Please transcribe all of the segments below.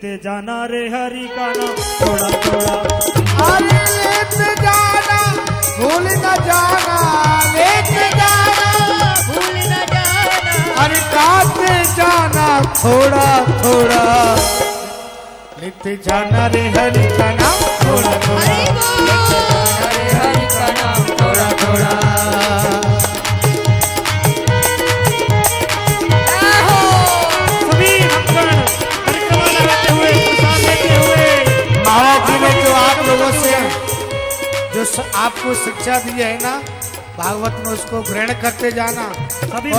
लेते जाना रे हरि का नाम थोड़ा थोड़ा। अरे लेते जाना भूल न जाना, लेते जाना भूल न जाना, अरे गाते जाना थोड़ा थोड़ा, लेते जाना रे हरि का नाम थोड़ा थोड़ा, हरे हरि का नाम थोड़ा थोड़ा। सभी भक्तगण परिक्रमा लगाते हुए प्रसाद लेते हुए महाराज जी ने जो आप लोगों से जो आपको शिक्षा दी है ना भागवत में, उसको ग्रहण करते जाना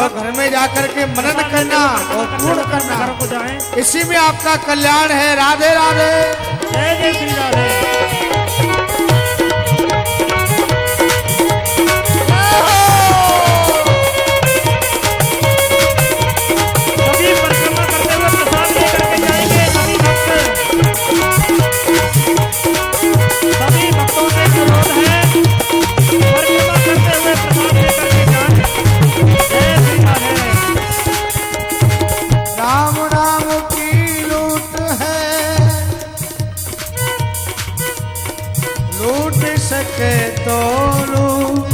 और घर में जाकर के मनन करना और पूर्ण करना, घरों को जाएं। इसी में आपका कल्याण है। राधे राधे। जय जय श्री राधे। सभी परिक्रमा करते हुए प्रसाद लेकर के जाएंगे। सभी भक्तों से अनुरोध है परिक्रमा करते हुए प्रसाद लेकर के जाएं। जय श्री राधे। राम नाम की लूट है, लूट सके तो लूट,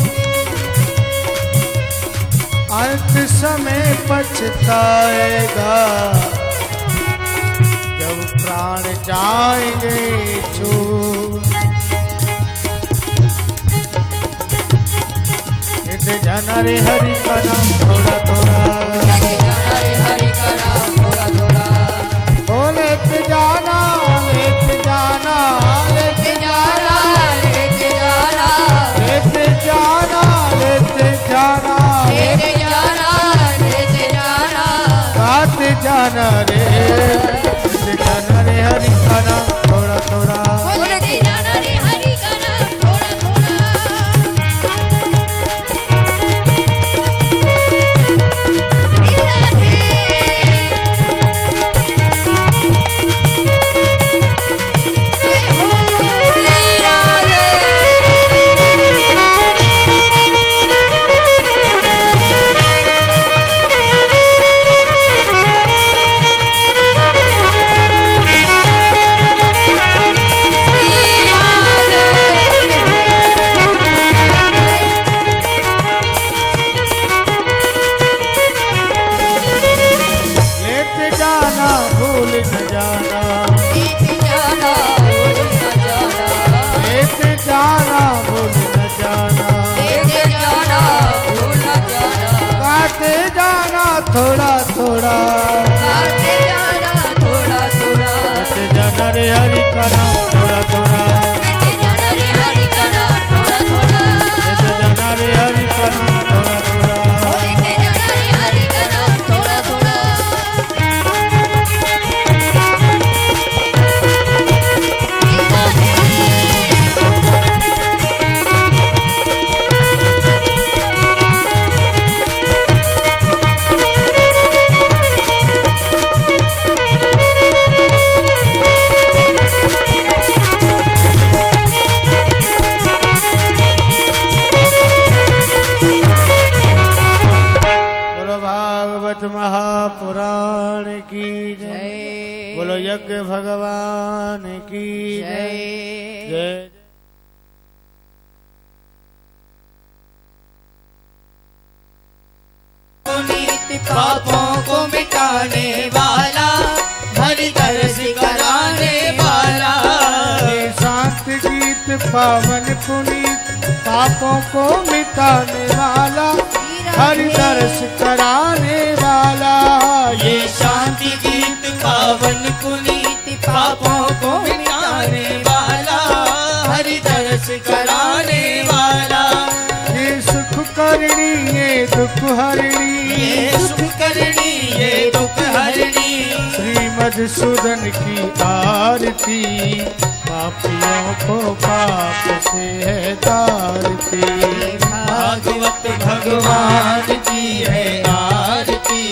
अंत समय पछताएगा जब प्राण जाएंगे छूट। लेते जाना रे हरि का नाम थोड़ा थोड़ा, हरे हरि का नाम थोड़ा थोड़ा, ओ लेते जाना लेते जाना लेते जाना लेते जाना, लेते जाना लेते जाना, लेते जाना, लेते जाना, गाते जाना रे, लेते जाना रे हरि का नाम थोड़ा थोड़ा। लेते जाना रे हरि का नाम थोड़ा थोड़ा। लेते जाना भूल न जाना, लेते जाना भूल न जाना, लेते जाना भूल न जाना, लेते जाना भूल न जाना, गाते जाना थोड़ा थोड़ा, गाते जाना थोड़ा थोड़ा, लेते जाना रे हरि का नाम थोड़ा थोड़ा, लेते जाना रे हरि का नाम थोड़ा थोड़ा, लेते जाना रे हरि का नाम थोड़ा थोड़ा। लेते जाना रे हरि का नाम थोड़ा थोड़ा। बोलो भागवत महापुराण की जय, जय बोलो यज्ञ भगवान की जय जय। जय। पुनीत पापों को मिटाने वाला, हरि दर्श कराने वाला, ये शांत गीत पावन पुनीत पापों को मिटाने वाला, हरि दर्श कराने वाला। ये शांति गीत पावन पुनीत पापों को मिटाने वाला, हरि दर्श कराने वाला, ये सुख करणी ये दुख हरणी, ये सुख करनी ये दुख हरणी, श्री मधुसूदन की आरती, पापियों को पाप से है तारती। भागवत भगवान की है आरती,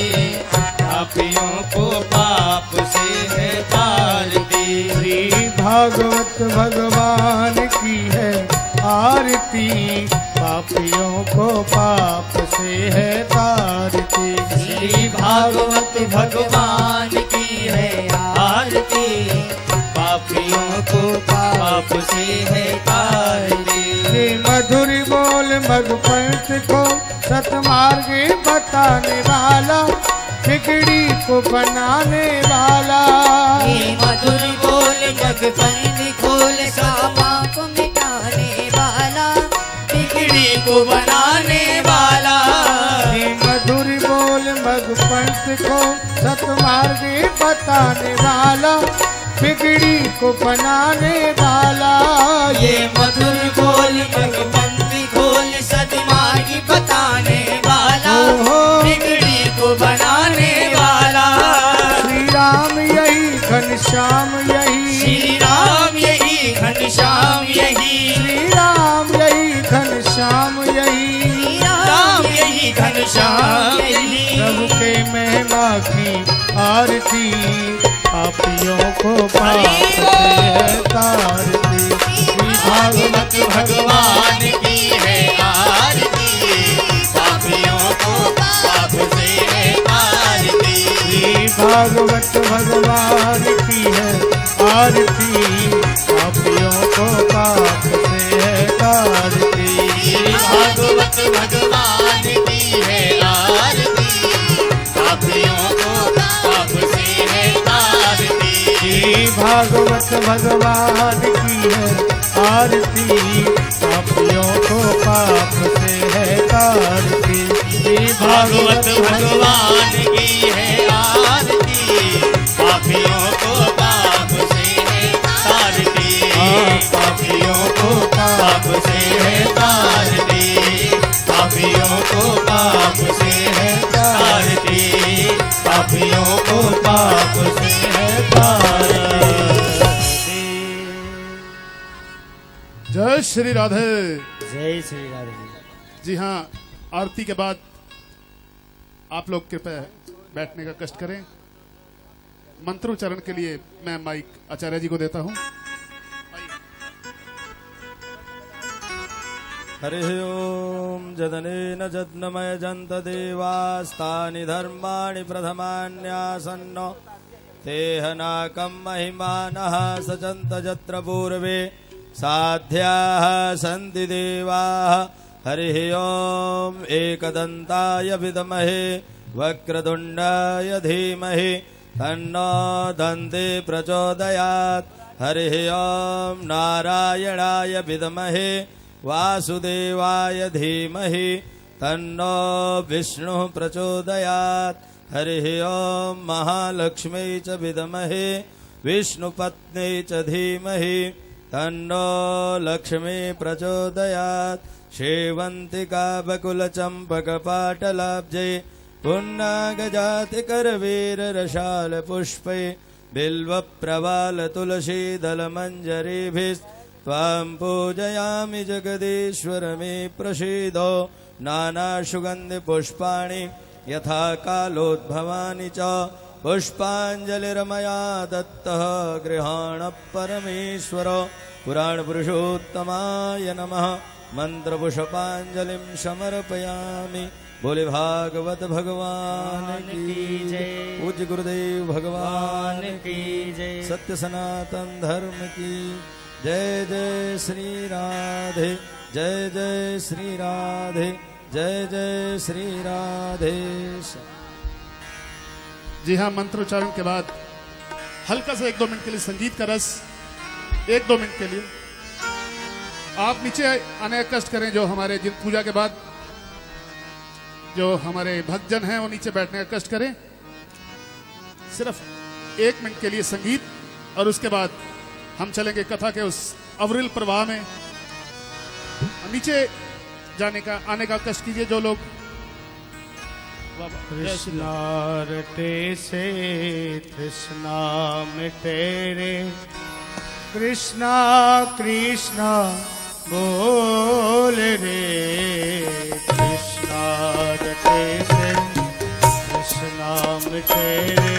पापियों को पाप से है तारती। श्री भागवत भगवान की है आरती, पापियों को पाप से है तारती। श्री भागवत भगवान की है आरती, पापियों को पाप से है तार दे। ये मधुर बोल मधुपंथ को सतमार्ग बताने वाला, बिगड़ी को बनाने वाला। ये मधुर बोल मधुपंथ खोल पाप मिटाने वाला, बिगड़ी को बनाने वाला। ये मधुर बोल मधुपंथ को सतमार्ग बताने वाला, बिगड़ी को बनाने वाला। ये मधुर बोल मधुपंथ खोल सतमार्ग बताने वाला, बिगड़ी को बनाने वाला। श्री राम यही घनश्याम यही, श्री राम यही घनश्याम यही, श्री राम यही घनश्याम यही, राम यही घनश्याम यही। प्रभु के महिमा की आरती, पापियों को पाप से है तारती। भागवत भगवान की है आरती, पापियों को पाप से है तारती। भागवत भगवान की है आरती, पापियों को पाप से है तारती। भागवत भगवान की है आरती, पापियों को पाप से है तारती। भागवत भगवान की है आरती, पापियों को पाप से है तारती। भागवत भगवान की है आरती, पापियों को पाप से है तारती। पापियों को पाप से है तारती, पापियों को पाप से है तारती, पापियों को पाप से है तारती। जय श्री राधे। जय श्री राधे। जी हाँ, आरती के बाद आप लोग कृपया बैठने का कष्ट करें। मंत्रोच्चारण के लिए मैं माइक आचार्य जी को देता हूँ। हरि ओम जदनेन जद्नमय जंत देवास्तानि धर्माणि प्रथमान्यासन्नो तेहनाकं महिमानः सचन्त जत्र पूर्वे साध्याः सन्ति देवाः। हरिः ओम एकदन्ताय विद्महे वक्रतुण्डाय धीमहि तन्नो दन्ते प्रचोदयात्। हरिः ओम नारायणाय विद्महे वासुदेवाय धीमहि तन्नो विष्णुः प्रचोदयात्। हरिः ओम महालक्ष्मी च विद्महे विष्णुपत्नी च धीमहि तन्नो लक्ष्मी प्रचोदयात्। शेवन्तिका बकुलचम्पकपाटलाब्जे पुन्नागजातिकरवीररशालपुष्पै बिल्वप्रवालतुलसीदलमञ्जरीभिस्त्वां पूजयामि जगदीश्वर मे प्रसीदो। नानासुगन्धिपुष्पाणि यथा कालोद्भवानि च पुष्पाञ्जलिर्मया दत्तः गृहाण परमेश्वर। पुराणपुरुषोत्तमाय नमः मंत्रपुष्पांजलिं समर्पयामि। बोले भागवत भगवान की जय। पूज्य गुरुदेव भगवान की जय। सत्य सनातन धर्म की जय। जय श्री राधे, जय जय श्री राधे, जय जय श्री राधे। जी हाँ, मंत्रोच्चारण के बाद हल्का सा 1-2 मिनट के लिए संगीत का रस, 1-2 मिनट के लिए आप नीचे आने का कष्ट करें। जो हमारे जिन पूजा के बाद जो हमारे भक्तजन हैं वो नीचे बैठने का कष्ट करें। सिर्फ 1 मिनट के लिए संगीत और उसके बाद हम चलेंगे कथा के उस अविरल प्रवाह में। नीचे जाने का आने का कष्ट कीजिए जो लोग। कृष्णा रटे से कृष्णा मिटे रे, कृष्णा कृष्णा बोल रे। कृष्णा रटे से कृष्णा मिटे रे,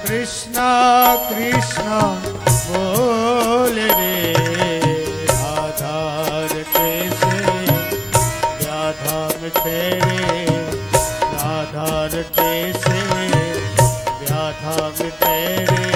कृष्णा कृष्णा बोल रे। राधा रटे से राधा मिटे रे, राधा रटे से व्याधा मिटे रे।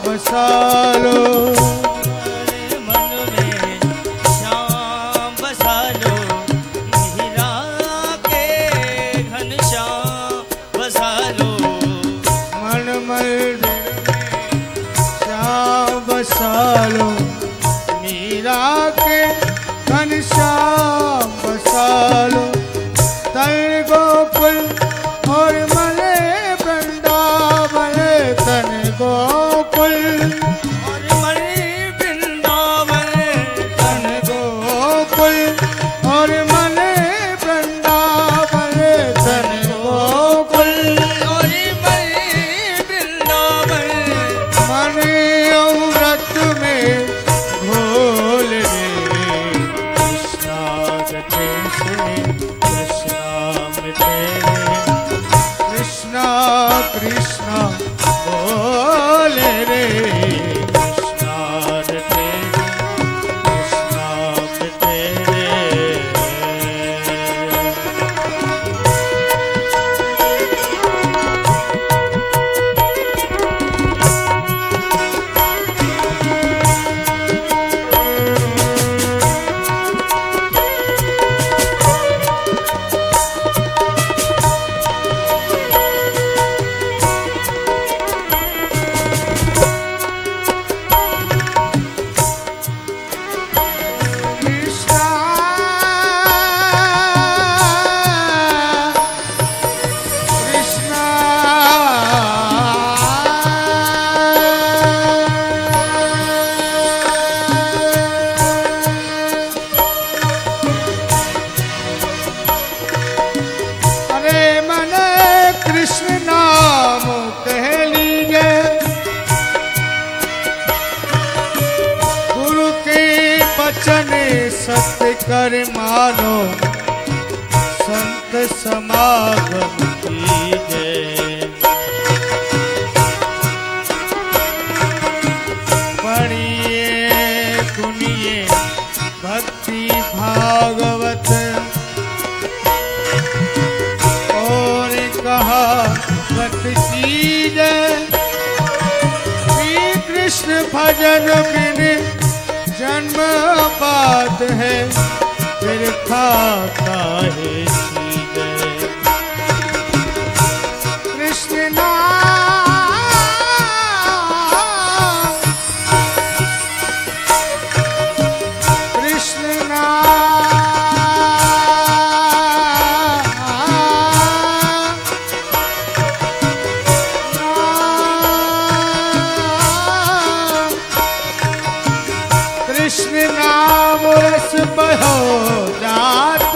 बसा लो, मन में श्याम बसा लो, मीरा के घनश्याम बसा लो। मन मंदिर में श्याम बसा लो, मीरा के घनश्याम बसा लो। तन गोकुल और मने वृंदावन, तन गोकुल और मणि वृंदावन, तन गोकुल और मने वृंदावन, तन गोकुल और मणि वृंदावन। मन अमृत में घोल रे, कृष्णा गते से कृष्णा मिटे रे, कृष्णा कृष्णा बोल रे, कृष्णा गते से कृष्णा मिटे रे। कृष्णा कृष्णा अरे मन कृष्ण नाम कह लीजिए, गुरु के वचन सत्य कर मानो, संत समागम कीजिए। पढ़िए सुनिए भक्ति भागवत, और कहा वत कीजिए। श्री कृष्ण भजन बिन जन्म बात है, फिर खाता है सीधे। कृष्ण नाम कृष्ण कृष्ण नाम रस बहो जात,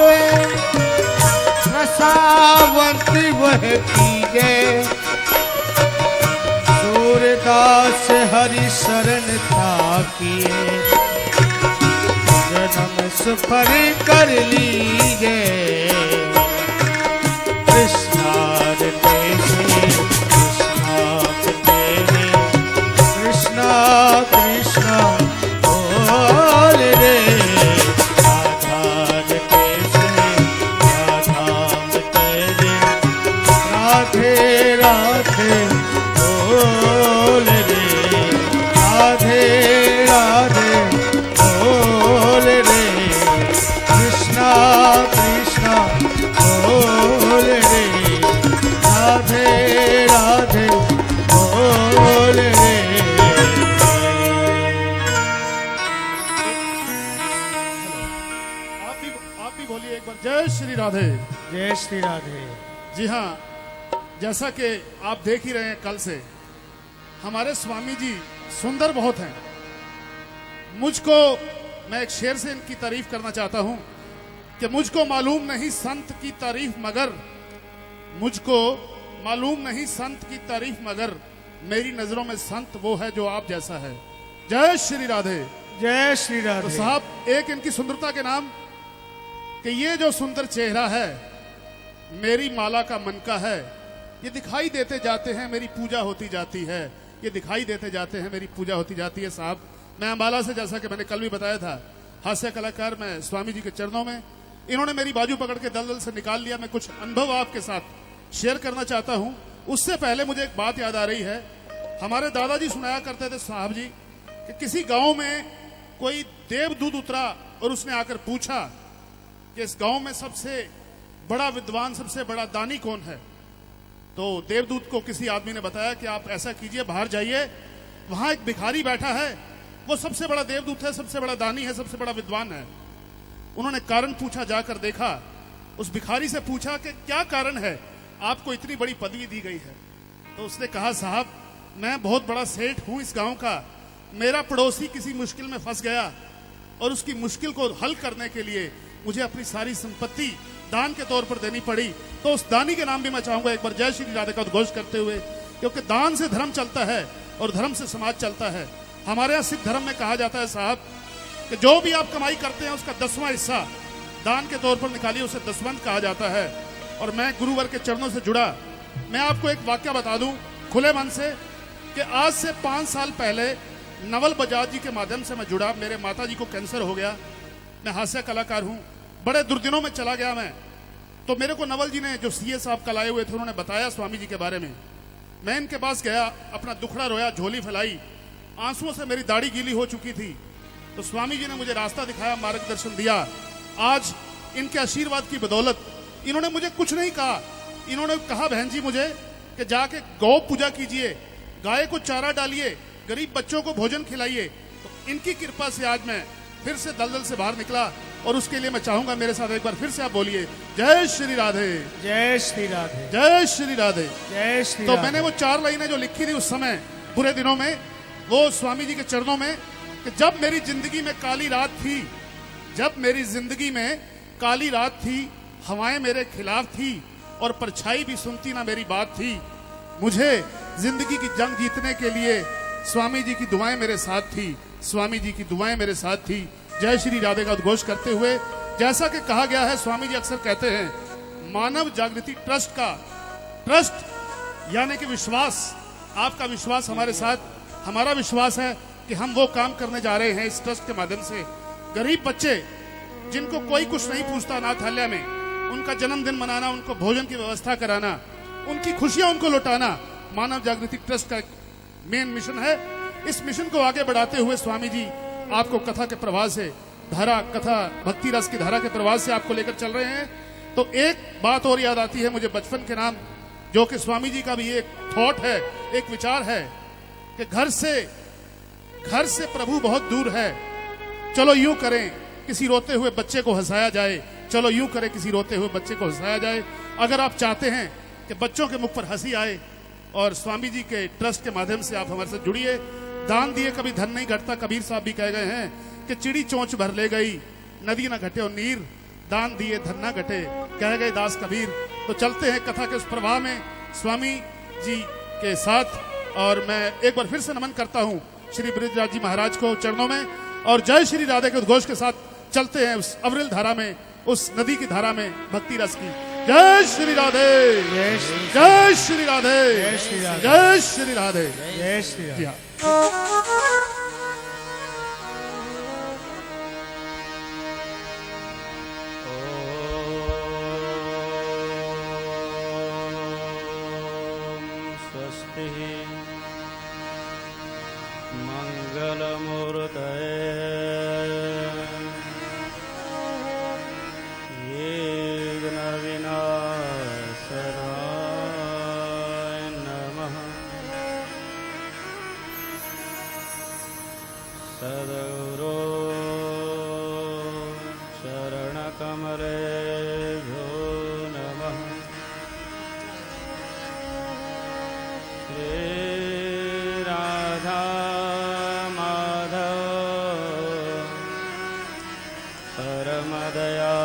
रसावंत वह पीजे। सूरदास हरि शरण ताकिए, जन्म सफर कर लीजे। कृष्णा रते से कृष्णा तेरे, कृष्णा कृष्णा बोल रे, राधा रते से राधा तेरे, राधे राधे बोल रे, राधे राधे बोल रे, कृष्णा कृष्णा बोल रे, राधे राधे बोल रे। आप भी बोलिए एक बार जय श्री राधे। जय श्री राधे। जी हाँ, जैसा कि आप देख ही रहे हैं, कल से हमारे स्वामी जी सुंदर बहुत हैं। मुझको, मैं एक शेर से इनकी तारीफ करना चाहता हूं कि मुझको मालूम नहीं संत की तारीफ मगर, मुझको मालूम नहीं संत की तारीफ मगर, मेरी नजरों में संत वो है जो आप जैसा है। जय श्री राधे। जय श्री तो राधे। साहब, एक इनकी सुंदरता के नाम कि ये जो सुंदर चेहरा है मेरी माला का मन का है, ये दिखाई देते जाते हैं मेरी पूजा होती जाती है, ये दिखाई देते जाते हैं मेरी पूजा होती जाती है। साहब, मैं अंबाला से, जैसा कि मैंने कल भी बताया था, हास्य कलाकार मैं स्वामी जी के चरणों में, इन्होंने मेरी बाजू पकड़ के दलदल से निकाल लिया। मैं कुछ अनुभव आपके साथ शेयर करना चाहता हूं। उससे पहले मुझे एक बात याद आ रही है हमारे दादाजी सुनाया करते थे साहब जी कि किसी गांव में कोई देवदूत उतरा और उसने आकर पूछा कि इस गांव में सबसे बड़ा विद्वान, सबसे बड़ा दानी कौन है। तो देवदूत को किसी आदमी ने बताया कि आप ऐसा कीजिए, बाहर जाइए, वहां एक भिखारी बैठा है, वो सबसे बड़ा देवदूत है, सबसे बड़ा दानी है, सबसे बड़ा विद्वान है। उन्होंने कारण पूछा, जाकर देखा, उस भिखारी से पूछा कि क्या कारण है, आपको इतनी बड़ी पदवी दी गई है। तो उसने कहा, साहब मैं बहुत बड़ा सेठ हूं इस गांव का, मेरा पड़ोसी किसी मुश्किल में फंस गया और उसकी मुश्किल को हल करने के लिए मुझे अपनी सारी संपत्ति दान के तौर पर देनी पड़ी। तो उस दानी के नाम भी मैं चाहूंगा एक बार जय श्री राधे का उद्घोष करते हुए, क्योंकि दान से धर्म चलता है और धर्म से समाज चलता है। हमारे यहाँ सिख धर्म में कहा जाता है साहब कि जो भी आप कमाई करते हैं उसका 10वां हिस्सा दान के तौर पर निकालिए, उसे दसवंत कहा जाता है। और मैं गुरुवर के चरणों से जुड़ा, मैं आपको एक वाक्य बता दूं खुले मन से कि आज से 5 साल पहले नवल बजाज जी के माध्यम से मैं जुड़ा। मेरे माता जी को कैंसर हो गया, मैं हास्य कलाकार हूं, बड़े दुर्दिनों में चला गया मैं। तो मेरे को नवल जी ने, जो सीए साहब कल आए हुए थे, उन्होंने बताया स्वामी जी के बारे में। मैं इनके पास गया, अपना दुखड़ा रोया, झोली फैलाई, आंसुओं से मेरी दाढ़ी गीली हो चुकी थी। तो स्वामी जी ने मुझे रास्ता दिखाया, मार्गदर्शन दिया। आज इनके आशीर्वाद की बदौलत इन्होंने मुझे कुछ नहीं कहा, इन्होंने कहा बहन जी मुझे कि जाके गौ पूजा कीजिए, गाय को चारा डालिए, गरीब बच्चों को भोजन खिलाइए। तो इनकी कृपा से आज मैं फिर से दलदल से बाहर निकला, और उसके लिए मैं चाहूंगा मेरे साथ एक बार फिर से आप बोलिए जय श्री राधे, जय श्री राधे, जय श्री राधे, जय श्री तो राधे। मैंने वो 4 लाइनें जो लिखी थी उस समय बुरे दिनों में, वो स्वामी जी के चरणों में, कि जब मेरी जिंदगी में काली रात थी, जब मेरी जिंदगी में काली रात थी, हवाएं मेरे खिलाफ थी और परछाई भी सुनती ना मेरी बात थी, मुझे जिंदगी की जंग जीतने के लिए स्वामी जी की दुआएं मेरे साथ थी, स्वामी जी की दुआएं मेरे साथ थी। जय श्री राधे का उद्घोष करते हुए, जैसा कि कहा गया है, स्वामी जी अक्सर कहते हैं मानव जागृति ट्रस्ट का, ट्रस्ट यानी कि विश्वास, आपका विश्वास हमारे साथ, हमारा विश्वास है कि हम वो काम करने जा रहे हैं इस ट्रस्ट के माध्यम से। गरीब बच्चे जिनको कोई कुछ नहीं पूछता अनाथालय में, उनका जन्मदिन मनाना, उनको भोजन की व्यवस्था कराना, उनकी खुशियां उनको लौटाना मानव जागृति ट्रस्ट का मेन मिशन है। इस मिशन को आगे बढ़ाते हुए स्वामी जी आपको कथा के प्रवाह से, धारा कथा भक्ति रस की धारा के प्रवाह से आपको लेकर चल रहे हैं। तो एक बात और याद आती है मुझे बचपन के नाम, जो कि स्वामी जी का भी एक थॉट है, एक विचार है कि घर से प्रभु बहुत दूर है, चलो यूं करें किसी रोते हुए बच्चे को हंसाया जाए, चलो यूं करें किसी रोते हुए बच्चे को हंसाया जाए। अगर आप चाहते हैं कि बच्चों के मुख पर हंसी आए, और स्वामी जी के ट्रस्ट के माध्यम से आप हमारे साथ जुड़िए। दान दिए कभी धन नहीं घटता, कबीर साहब भी कह गए हैं कि चिड़ी चोंच भर ले गई, नदी ना घटे और नीर, दान दिए धन ना घटे, कह गए दास कबीर। तो चलते हैं कथा के उस प्रवाह में स्वामी जी के साथ, और मैं एक बार फिर से नमन करता हूं श्री बृजराज जी महाराज को चरणों में, और जय श्री राधे के उद्घोष के साथ चलते हैं उस अविरल धारा में, उस नदी की धारा में भक्ति रस की। जय श्री राधे, जय श्री, जय श्री राधे, जय श्री राधे, जय श्री राधे, जय श्री राधे। जी हाँ। स्वस्ति मंगलमूर्तये विघ्नविनाशकाय नमः। सद्गुरो चरणकमलेभ्यो नमः। राधा माधव परमदया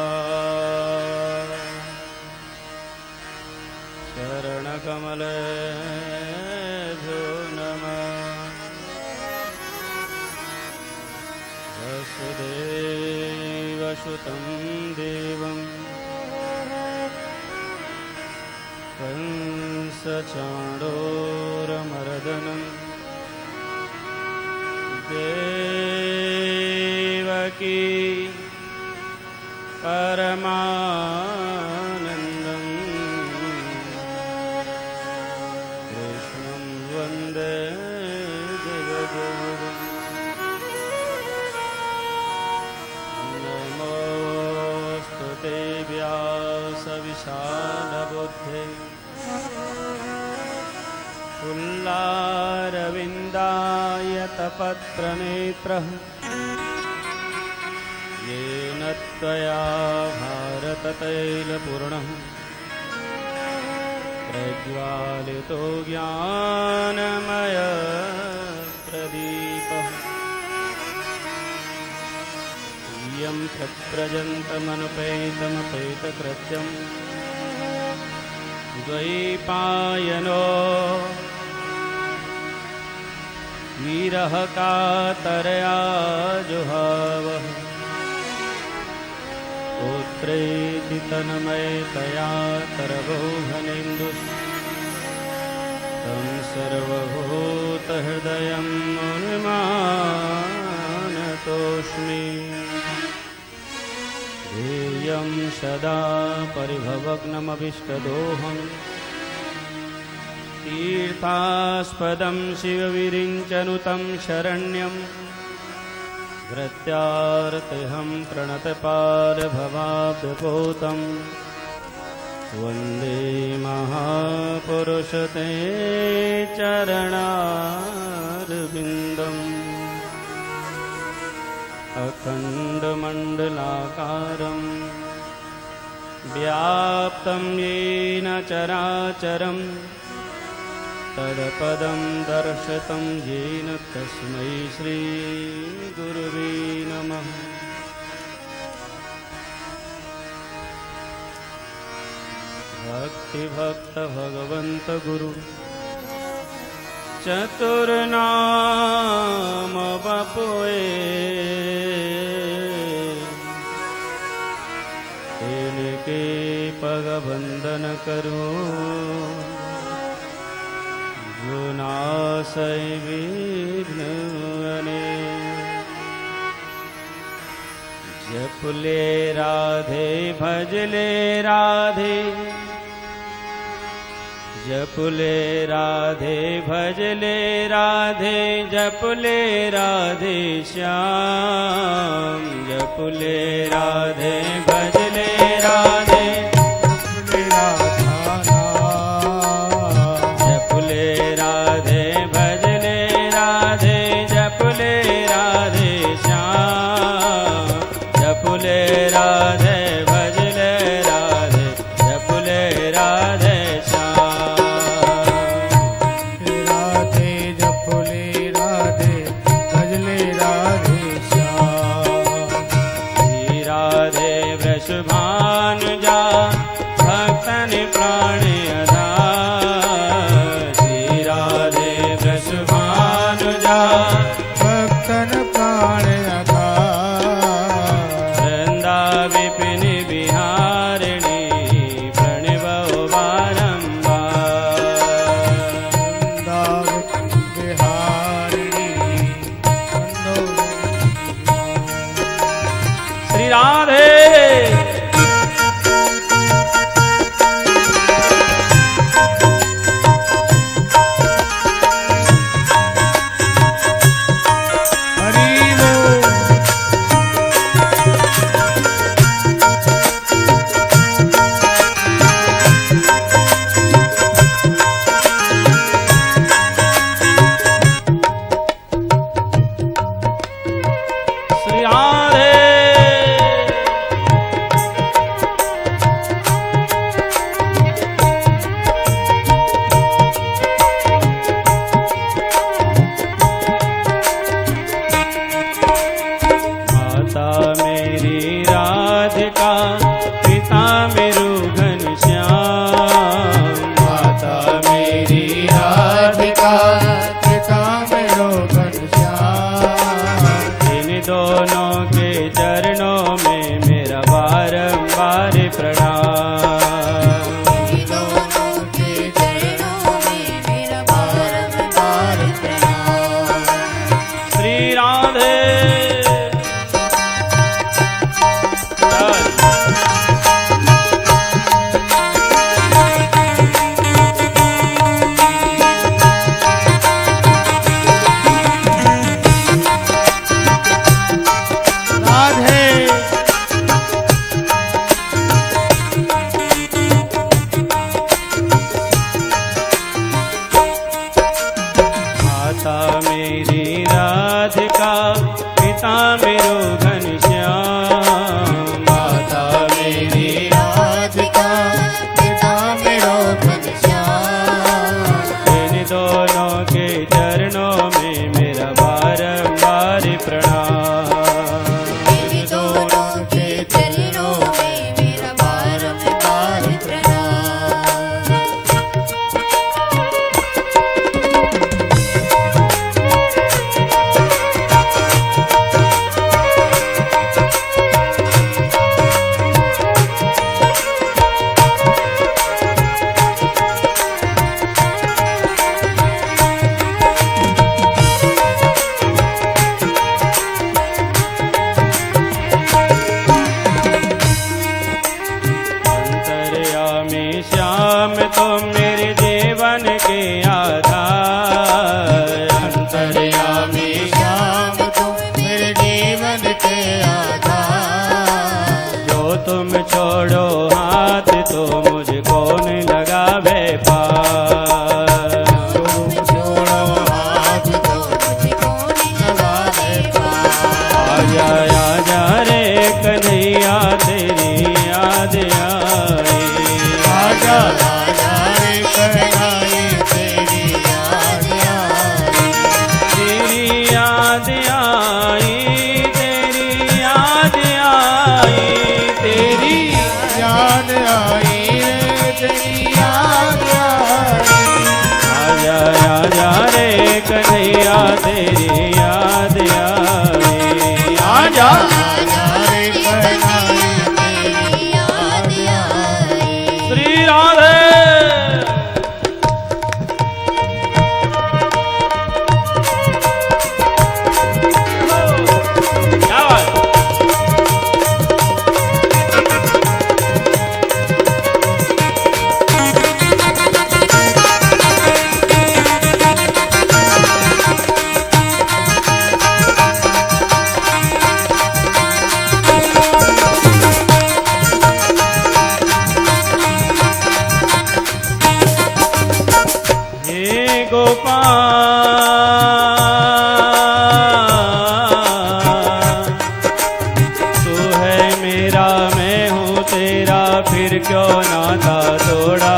चरणकमलेभ्यो नमः। वसुदेवसुतं देवं कंसचाणूरमर्दनं देवकी परमानन्दं कृष्णं वन्दे यतपत्रनेत्रः येन त्वया भारततैलपूर्णः प्रज्वालितो ज्ञानमयप्रदीपः इयं प्रव्रजन्तमनुपेतमपेतकृत्यं द्वैपायनो वीरः कातरया जुहावः पुत्रेति तन्मयतया तरबोधनेन्दुः तं सर्वभूतहृदयं मुनिमानतोऽस्मि ध्येयं सदा परिभवग्नमभीष्टदोहम् तीर्थास्पदं शिवविरिञ्चनुतं शरण्यं भृत्यार्तिहं प्रणतपालभवाब्धपोतं वन्दे महापुरुषते चरणारविन्दम् अखण्डमण्डलाकारं व्याप्तं येन चराचरं तत्पदं दर्शितं येन तस्मै श्रीगुरुवे नमः। भक्तिभक्त भगवन्त गुरु चतुर्नाम बपोए इनके पग बंदन करो जो नासै विघ्न अने जप ले राधे भज ले राधे जप ले राधे भज ले राधे जप ले राधे श्याम जप ले राधे भज ले राधे जप ले राधे भज ले राधे जप ले राधे श्याम जप ले राधे भज ले राधे जप ले राधे भानुजा भक्तन प्राण आधार श्री राधे वृष भानुजा भक्तन प्राण आधार वृंदा विपिन बिहारिणी प्रणव बारंबार वृंदा बिहारिणी श्री राधे पिता मेरो घनश्याम, माता मेरी राधिका, पिता मेरो घनश्याम। इन दोनों के चरणों में मेरा बारंबार प्रणाम। इन दोनों के चरणों में मेरा बारंबार प्रणाम। अंतर्यामी श्याम तुम मेरे जीवन के आधार, अंतर्यामी श्याम तुम मेरे जीवन के आधार। जो तुम छोड़ो हाथ तो मुझे कौन लगावे पार। तुम छोड़ो हाथ तो मुझे कौन लगावे पार। आजा आजा रे कन्हैया तेरी याद आई। आजा आजा रे कन्हैया तेरी याद आई। तेरी याद आई, तेरी याद आई, तेरी याद आई रे तेरी याद आई। आजा आजा रे कन्हैया तेरी याद आई। आजा आजा रे कन्हैया तेरी याद आई। श्री राधे। क्या बात? हे गोपाल, तू है मेरा मैं हूँ तेरा, फिर क्यों नाता तोड़ा।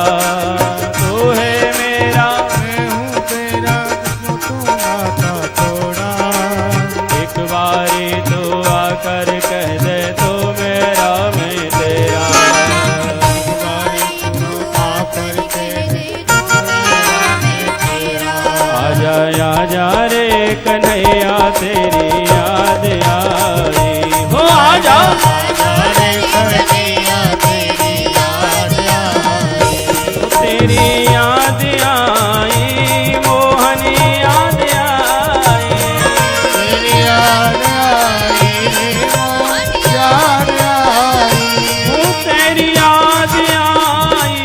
तू है मेरा मैं हूँ तेरा, क्यों तू नाता तोड़ा। एक बारी तू आकर कह दे तो मेरा मैं तेरा। आकर के दे तू मेरा मैं तेरा। आजा आजा रे कन्हैया तेरी याद आई। हो आजा आजा रे कन्हैया तेरी याद आई। तेरी याद आई, मोहनी याद आई। तेरी याद आई रे मोहन याद आई। हो तेरी याद आई,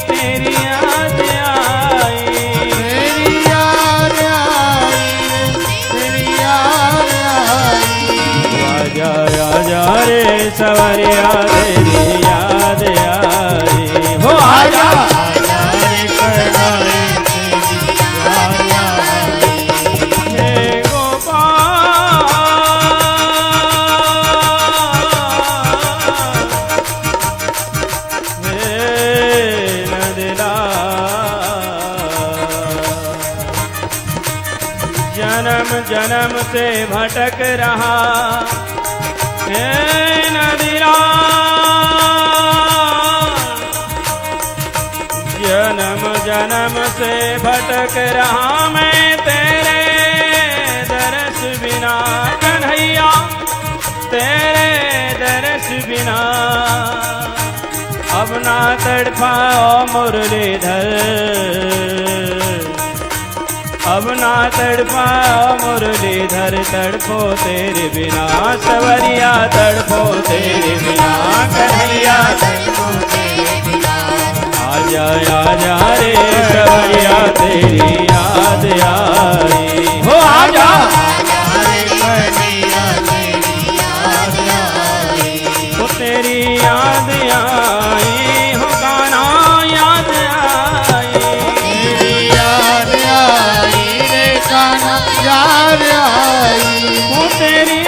तेरी याद आई। तेरी याद आई तेरी याद आई। आजा आजा रे सवरिया तेरी याद आई। हो आजा आजा रे कन्हैया तेरी याद आई। हे गोपाल, हे नंदलाल, जन्म जन्म से भटक रहा हे नंदलाल, जन्म जन्म से भटक रहा मैं तेरे दरस बिना। कन्हैया तेरे दरस बिना अब ना तड़पाओ मुरलीधर, अब ना तड़पाओ मुरलीधर। तड़पो तेरे बिना सवरिया, तड़पो तेरे बिना कन्हैया। तड़पो तेरे बिना। आजा आजा रे सवरिया तेरी याद आई। हो आजा आजा रे कन्हैया तेरी याद आई। तो तेरी याद आई, हो गाना याद आई। तेरी याद आई रे कान्हा याद आई। हो तेरी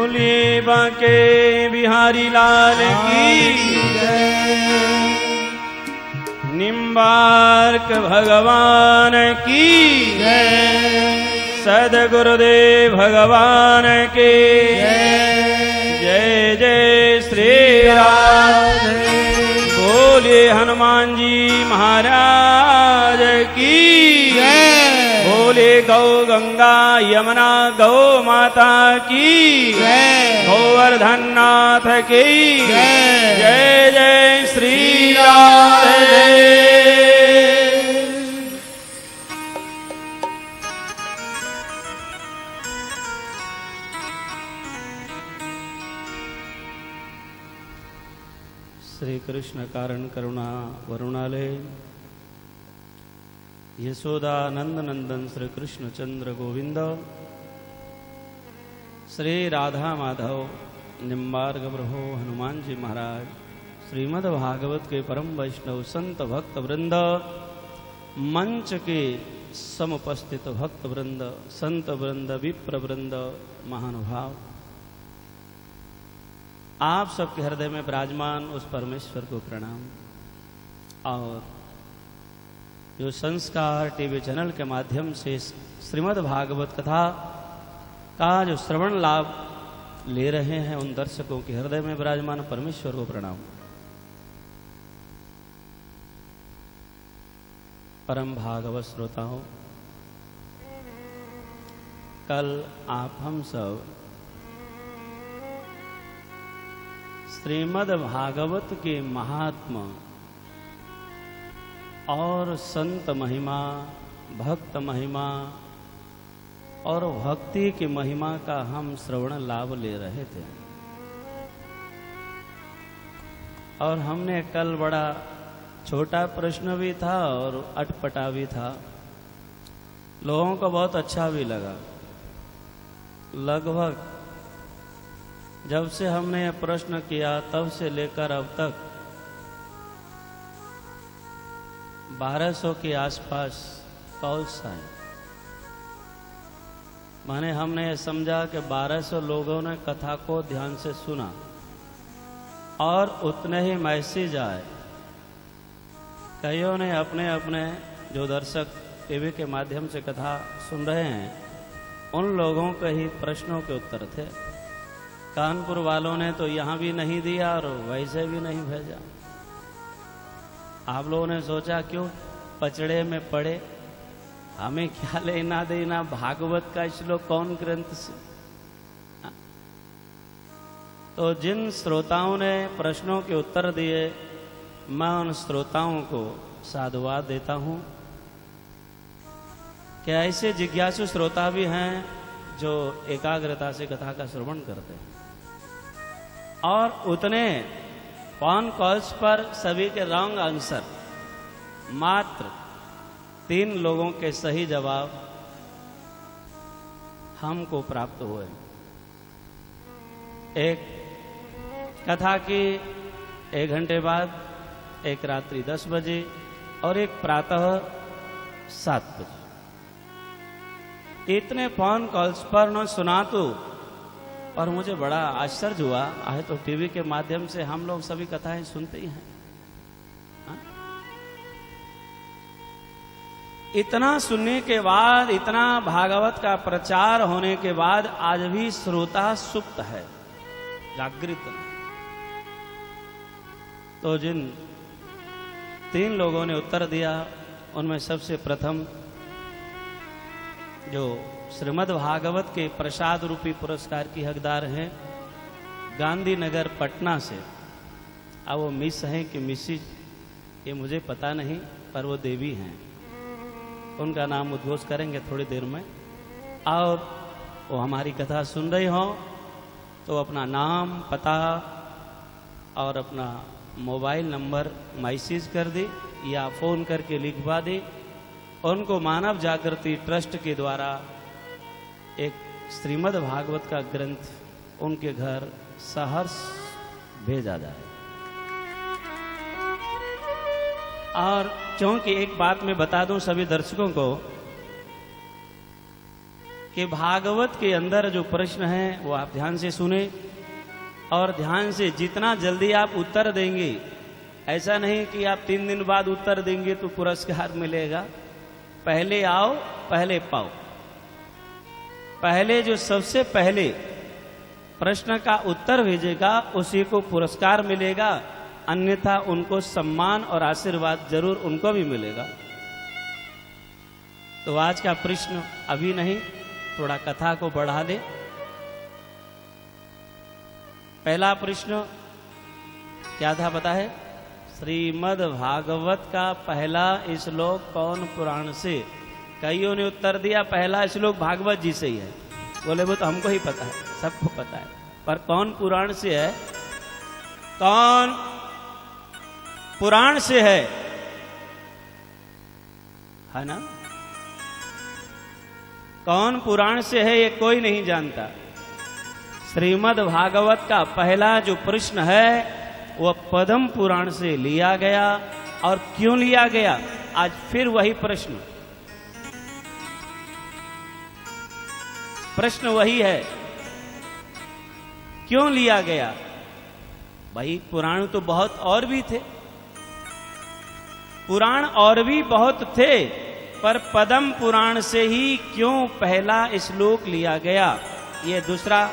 बोलिए बांके बिहारी लाल की निम्बार्क भगवान की सदगुरुदेव भगवान के जय जय श्री राम। बोलिए हनुमान जी महाराज की बोले गौ गंगा यमुना गौ माता की गोवर्धन नाथ की जय जय श्री राम। श्री कृष्ण कारण करुणा वरुणालय यशोदा नंद नंदन श्री कृष्ण चंद्र गोविंद श्री राधा माधव निम्बार्क प्रभु हनुमान जी महाराज श्रीमद् भागवत के परम वैष्णव संत भक्त वृंद मंच के समुपस्थित भक्त वृंद संत वृंद विप्र वृंद महानुभाव आप सबके हृदय में विराजमान उस परमेश्वर को प्रणाम। और जो संस्कार टीवी चैनल के माध्यम से श्रीमद् भागवत कथा का जो श्रवण लाभ ले रहे हैं उन दर्शकों के हृदय में विराजमान परमेश्वर को प्रणाम। परम भागवत श्रोताओं, कल आप हम सब श्रीमद् भागवत के महात्मा और संत महिमा भक्त महिमा और भक्ति की महिमा का हम श्रवण लाभ ले रहे थे। और हमने कल बड़ा छोटा प्रश्न भी था और अटपटा भी था, लोगों को बहुत अच्छा भी लगा। लगभग जब से हमने यह प्रश्न किया तब से लेकर अब तक 1200 के आसपास कॉल्स आए। माने हमने ये समझा कि 1200 लोगों ने कथा को ध्यान से सुना और उतने ही मैसेज आए। कईयों ने अपने अपने जो दर्शक टीवी के माध्यम से कथा सुन रहे हैं उन लोगों के ही प्रश्नों के उत्तर थे। कानपुर वालों ने तो यहाँ भी नहीं दिया और वैसे भी नहीं भेजा। आप लोगों ने सोचा क्यों पचड़े में पड़े, हमें क्या लेना देना भागवत का श्लोक कौन ग्रंथ से। तो जिन श्रोताओं ने प्रश्नों के उत्तर दिए मैं उन श्रोताओं को साधुवाद देता हूं कि ऐसे जिज्ञासु श्रोता भी हैं जो एकाग्रता से कथा का श्रवण करते हैं। और उतने फोन कॉल्स पर सभी के रॉन्ग आंसर, मात्र 3 लोगों के सही जवाब हमको प्राप्त हुए। एक कथा की 1 घंटे बाद, एक रात्रि 10 बजे और एक प्रातः 7 बजे। इतने फोन कॉल्स पर न सुना तो, और मुझे बड़ा आश्चर्य हुआ। आए तो टीवी के माध्यम से हम लोग सभी कथाएं सुनते ही हैं। इतना सुनने के बाद, इतना भागवत का प्रचार होने के बाद आज भी श्रोता सुप्त है, जागृत नहीं। तो जिन 3 लोगों ने उत्तर दिया उनमें सबसे प्रथम जो श्रीमद् भागवत के प्रसाद रूपी पुरस्कार की हकदार हैं गांधीनगर पटना से। अब वो मिस हैं कि मिसिज ये मुझे पता नहीं, पर वो देवी हैं। उनका नाम उद्घोष करेंगे थोड़ी देर में। और वो हमारी कथा सुन रही हो तो अपना नाम, पता और अपना मोबाइल नंबर मैसेज कर दी या फ़ोन करके लिखवा दी। उनको मानव जागृति ट्रस्ट के द्वारा एक श्रीमद् भागवत का ग्रंथ उनके घर सहर्ष भेजा जाए। और क्योंकि एक बात मैं बता दूं सभी दर्शकों को कि भागवत के अंदर जो प्रश्न है वो आप ध्यान से सुने और ध्यान से जितना जल्दी आप उत्तर देंगे, ऐसा नहीं कि आप 3 दिन बाद उत्तर देंगे तो पुरस्कार मिलेगा। पहले आओ पहले पाओ। पहले जो सबसे पहले प्रश्न का उत्तर भेजेगा उसी को पुरस्कार मिलेगा, अन्यथा उनको सम्मान और आशीर्वाद जरूर उनको भी मिलेगा। तो आज का प्रश्न अभी नहीं, थोड़ा कथा को बढ़ा दे। पहला प्रश्न क्या था पता है? श्रीमद् भागवत का पहला श्लोक कौन पुराण से? कईयों ने उत्तर दिया पहला श्लोक भागवत जी से ही है। बोले वो तो हमको ही पता है, सबको पता है, पर कौन पुराण से है? कौन पुराण से है ना? कौन पुराण से है ये कोई नहीं जानता। श्रीमद् भागवत का पहला जो प्रश्न है वह पद्म पुराण से लिया गया। और क्यों लिया गया? आज फिर वही प्रश्न वही है, क्यों लिया गया? भाई पुराण तो बहुत और भी थे, पुराण और भी बहुत थे, पर पद्म पुराण से ही क्यों पहला श्लोक लिया गया? ये दूसरा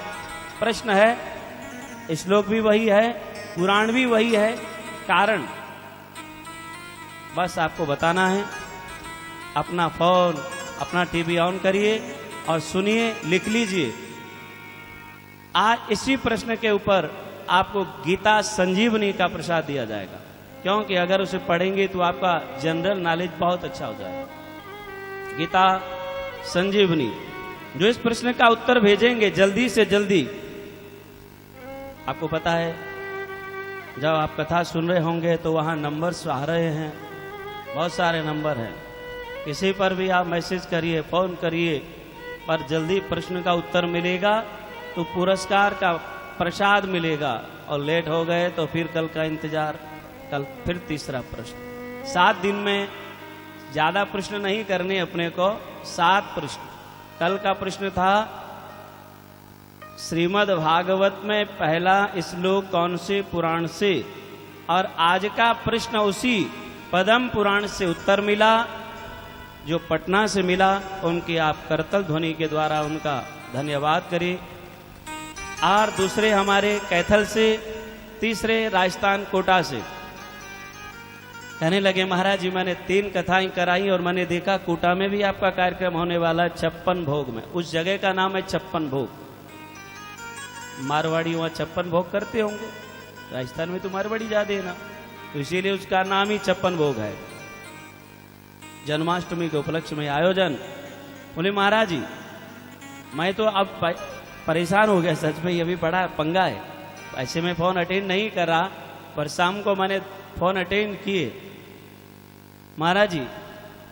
प्रश्न है। श्लोक भी वही है, पुराण भी वही है, कारण बस आपको बताना है। अपना फोन, अपना टीवी ऑन करिए और सुनिए, लिख लीजिए। आज इसी प्रश्न के ऊपर आपको गीता संजीवनी का प्रसाद दिया जाएगा, क्योंकि अगर उसे पढ़ेंगे तो आपका जनरल नॉलेज बहुत अच्छा हो जाएगा। गीता संजीवनी, जो इस प्रश्न का उत्तर भेजेंगे जल्दी से जल्दी, आपको पता है जब आप कथा सुन रहे होंगे तो वहां नंबर्स आ रहे हैं, बहुत सारे नंबर हैं। किसी पर भी आप मैसेज करिए, फोन करिए, पर जल्दी प्रश्न का उत्तर मिलेगा तो पुरस्कार का प्रसाद मिलेगा। और लेट हो गए तो फिर कल का इंतजार, कल फिर तीसरा प्रश्न। 7 दिन में ज्यादा प्रश्न नहीं करने अपने को, 7 प्रश्न। कल का प्रश्न था श्रीमद् भागवत में पहला श्लोक कौन से पुराण से, और आज का प्रश्न उसी पद्म पुराण से उत्तर मिला, जो पटना से मिला। उनकी आप करतल ध्वनि के द्वारा उनका धन्यवाद करें। और दूसरे हमारे कैथल से, तीसरे राजस्थान कोटा से कहने लगे महाराज जी मैंने 3 कथाएं कराई और मैंने देखा कोटा में भी आपका कार्यक्रम होने वाला है 56 भोग में। उस जगह का नाम है 56 भोग। मारवाड़ी वहां 56 भोग करते होंगे, राजस्थान में तो मारवाड़ी ज्यादा है ना, तो इसीलिए उसका नाम ही 56 भोग है। जन्माष्टमी के उपलक्ष्य में आयोजन। बोले महाराज जी मैं तो अब परेशान हो गया, सच में ये भी बड़ा पंगा है। ऐसे में फोन अटेंड नहीं कर रहा, पर शाम को मैंने फोन अटेंड किए। महाराज जी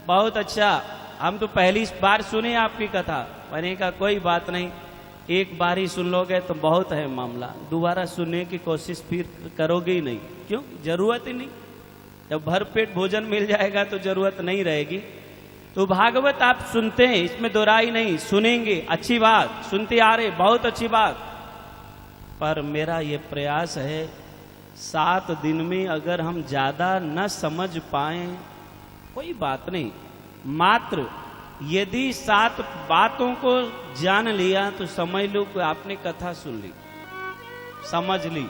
बहुत अच्छा, हम तो पहली बार सुने आपकी कथा। मैंने कहा कोई बात नहीं, एक बार ही सुन लोगे तो बहुत है मामला, दोबारा सुनने की कोशिश फिर करोगे ही नहीं। क्यों? जरूरत ही नहीं। जब भरपेट भोजन मिल जाएगा तो जरूरत नहीं रहेगी। तो भागवत आप सुनते हैं, इसमें दोहराई नहीं, सुनेंगे, अच्छी बात, सुनते आ रहे, बहुत अच्छी बात। पर मेरा ये प्रयास है 7 दिन में अगर हम ज्यादा न समझ पाए कोई बात नहीं, मात्र यदि 7 बातों को जान लिया तो समझ लो कि आपने कथा सुन ली, समझ ली।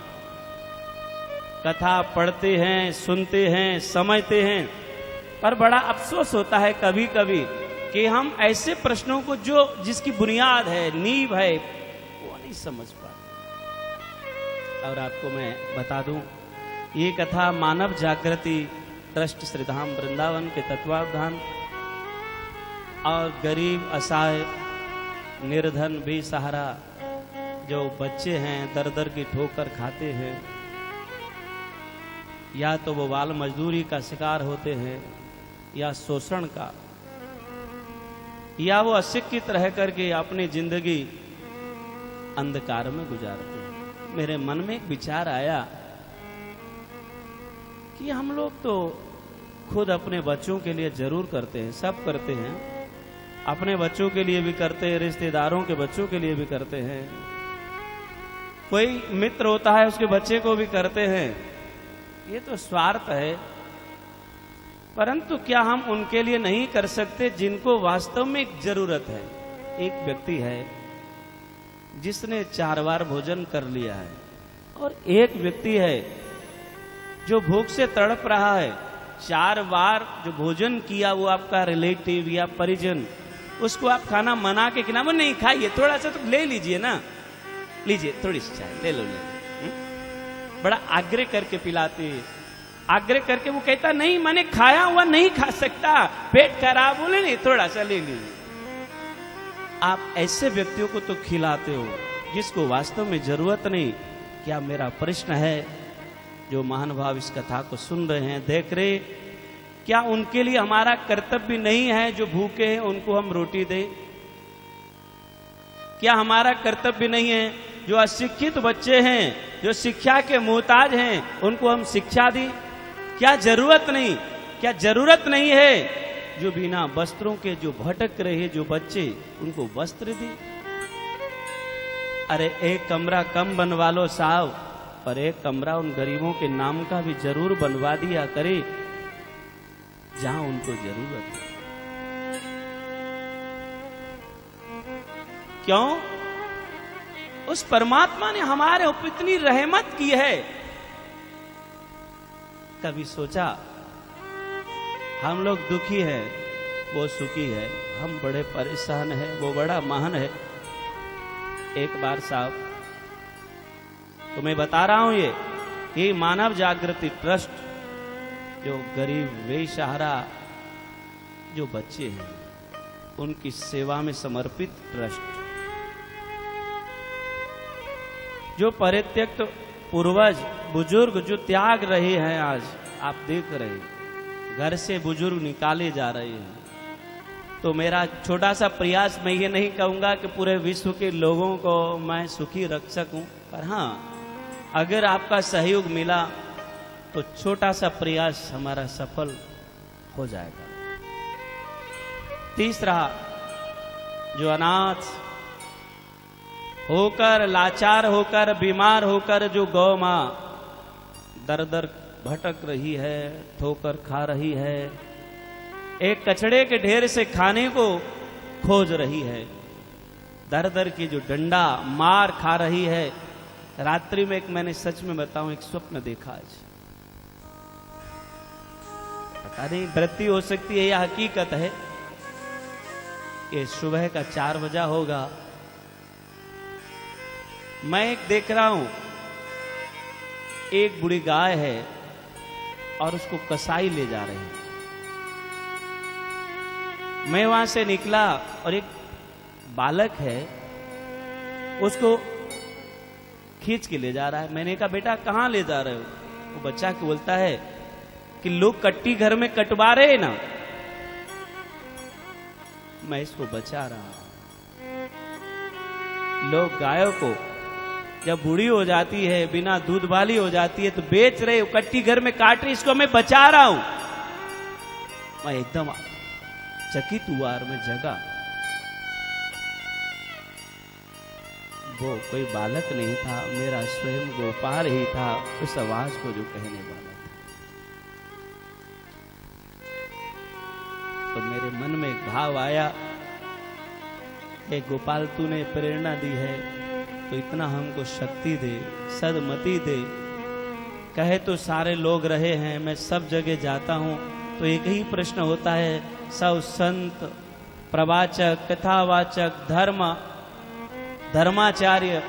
कथा पढ़ते हैं, सुनते हैं, समझते हैं, पर बड़ा अफसोस होता है कभी कभी कि हम ऐसे प्रश्नों को जो जिसकी बुनियाद है, नींव है, वो नहीं समझ पाते। और आपको मैं बता दूं, ये कथा मानव जागृति ट्रस्ट श्रीधाम वृंदावन के तत्वावधान और गरीब असहाय निर्धन भी सहारा जो बच्चे हैं दर दर की ठोकर खाते हैं, या तो वो बाल मजदूरी का शिकार होते हैं या शोषण का, या वो अशिक्षित रह करके अपनी जिंदगी अंधकार में गुजारते हैं। मेरे मन में एक विचार आया कि हम लोग तो खुद अपने बच्चों के लिए जरूर करते हैं, सब करते हैं, अपने बच्चों के लिए भी करते हैं, रिश्तेदारों के बच्चों के लिए भी करते हैं, कोई मित्र होता है उसके बच्चे को भी करते हैं। ये तो स्वार्थ है। परंतु क्या हम उनके लिए नहीं कर सकते जिनको वास्तव में एक जरूरत है? एक व्यक्ति है जिसने 4 बार भोजन कर लिया है, और एक व्यक्ति है जो भूख से तड़प रहा है। 4 बार जो भोजन किया वो आपका रिलेटिव या परिजन, उसको आप खाना मना के खिला, वो नहीं खाइए, थोड़ा सा तो ले लीजिए ना, लीजिए थोड़ी सी चाय ले लो, बड़ा आग्रह करके पिलाते हैं। आग्रह करके वो कहता नहीं, मैंने खाया हुआ नहीं खा सकता, पेट खराब, बोले नहीं थोड़ा सा ले लीजिए। आप ऐसे व्यक्तियों को तो खिलाते हो जिसको वास्तव में जरूरत नहीं। क्या मेरा प्रश्न है, जो महानुभाव इस कथा को सुन रहे हैं, देख रहे, क्या उनके लिए हमारा कर्तव्य नहीं है जो भूखे हैं उनको हम रोटी दें? क्या हमारा कर्तव्य नहीं है जो अशिक्षित बच्चे हैं, जो शिक्षा के मोहताज हैं, उनको हम शिक्षा दें? क्या जरूरत नहीं, क्या जरूरत नहीं है जो बिना वस्त्रों के जो भटक रहे जो बच्चे, उनको वस्त्र दें? अरे एक कमरा कम बनवा लो साहब, पर एक कमरा उन गरीबों के नाम का भी जरूर बनवा दिया करे जहां उनको जरूरत है। क्यों? उस परमात्मा ने हमारे ऊपर इतनी रहमत की है। कभी सोचा हम लोग दुखी हैं, वो सुखी है, हम बड़े परेशान हैं, वो बड़ा महान है। एक बार साहब तो मैं बता रहा हूं, ये मानव जागृति ट्रस्ट, जो गरीब बेसहारा जो बच्चे हैं उनकी सेवा में समर्पित ट्रस्ट, जो परित्यक्त पूर्वज बुजुर्ग जो त्याग रहे हैं, आज आप देख रहे हैं घर से बुजुर्ग निकाले जा रहे हैं। तो मेरा छोटा सा प्रयास, मैं ये नहीं कहूंगा कि पूरे विश्व के लोगों को मैं सुखी रख सकूं, पर हाँ अगर आपका सहयोग मिला तो छोटा सा प्रयास हमारा सफल हो जाएगा। तीसरा, जो अनाथ होकर, लाचार होकर, बीमार होकर जो गौ मां दर दर भटक रही है, ठोकर खा रही है, एक कचड़े के ढेर से खाने को खोज रही है, दर दर की जो डंडा मार खा रही है। रात्रि में एक, मैंने सच में बताऊं, एक स्वप्न देखा आज, पता नहीं वृत्ति हो सकती है या हकीकत है। ये सुबह का 4 बजा होगा, मैं एक देख रहा हूं, एक बुढ़ी गाय है और उसको कसाई ले जा रहे हैं। मैं वहां से निकला और एक बालक है उसको खींच के ले जा रहा है। मैंने कहा बेटा कहां ले जा रहे हो? वो बच्चा के बोलता है कि लोग कट्टी घर में कटवा रहे हैं ना, मैं इसको बचा रहा हूं। लोग गायों को जब बूढ़ी हो जाती है, बिना दूध वाली हो जाती है, तो बेच रहे, कट्टी घर में काट रही, इसको मैं बचा रहा हूं। मैं एकदम चकित हुआ और मैं जगा। वो कोई बालक नहीं था, मेरा स्वयं गोपाल ही था, उस आवाज को जो कहने वाला था। तो मेरे मन में एक भाव आया, हे गोपाल तूने प्रेरणा दी है तो इतना हमको शक्ति दे, सदमति दे। कहे तो सारे लोग रहे हैं, मैं सब जगह जाता हूं तो एक ही प्रश्न होता है, सब संत प्रवाचक कथावाचक धर्माचार्य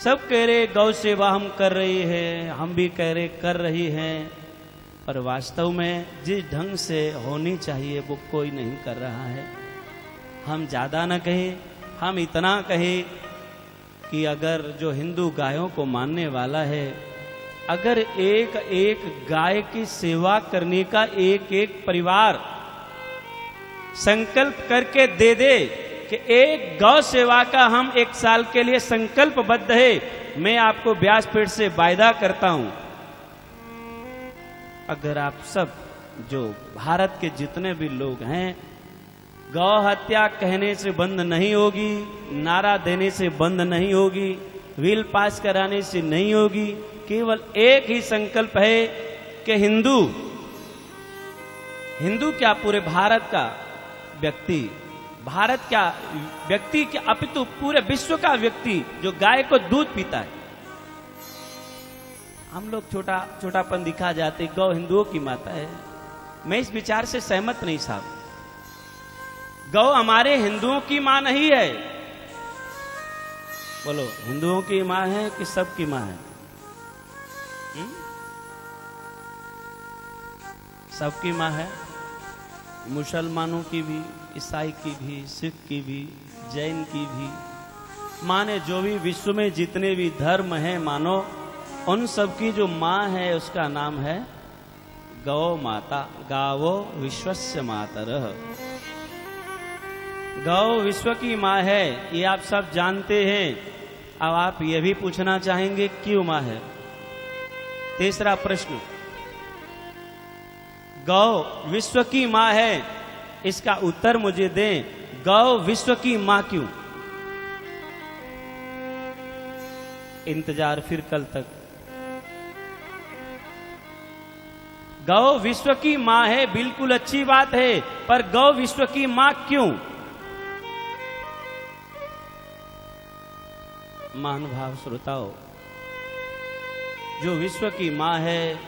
सब कह रहे गौ सेवा हम कर रही है, हम भी कह रहे कर रही हैं, पर वास्तव में जिस ढंग से होनी चाहिए वो कोई नहीं कर रहा है। हम ज्यादा न कहें, हम इतना कहें कि अगर जो हिंदू गायों को मानने वाला है, अगर एक एक गाय की सेवा करने का एक एक परिवार संकल्प करके दे दे कि एक गौ सेवा का हम 1 साल के लिए संकल्पबद्ध है, मैं आपको व्यासपीठ से वायदा करता हूं, अगर आप सब जो भारत के जितने भी लोग हैं गौ हत्या कहने से बंद नहीं होगी, नारा देने से बंद नहीं होगी, बिल पास कराने से नहीं होगी। केवल एक ही संकल्प है कि हिंदू क्या पूरे भारत का व्यक्ति, भारत क्या व्यक्ति क्या अपितु पूरे विश्व का व्यक्ति जो गाय को दूध पीता है। हम लोग छोटापन दिखा जाते, गौ हिंदुओं की माता है। मैं इस विचार से सहमत नहीं साहब। गौ हमारे हिंदुओं की मां नहीं है। बोलो, हिंदुओं की मां है कि सबकी मां है? सबकी मां है, मुसलमानों की भी, ईसाई की भी, सिख की भी, जैन की भी। माने जो भी विश्व में जितने भी धर्म हैं मानो, उन सबकी जो मां है उसका नाम है गौ माता। गावो विश्वस्य मातरः। गौ विश्व की मां है, ये आप सब जानते हैं। अब आप ये भी पूछना चाहेंगे क्यों मां है? तीसरा प्रश्न, गौ विश्व की मां है, इसका उत्तर मुझे दें। गौ विश्व की मां क्यों? इंतजार फिर कल तक। गौ विश्व की मां है, बिल्कुल अच्छी बात है, पर गौ विश्व की मां क्यों? महानुभाव श्रोताओं, जो विश्व की मां है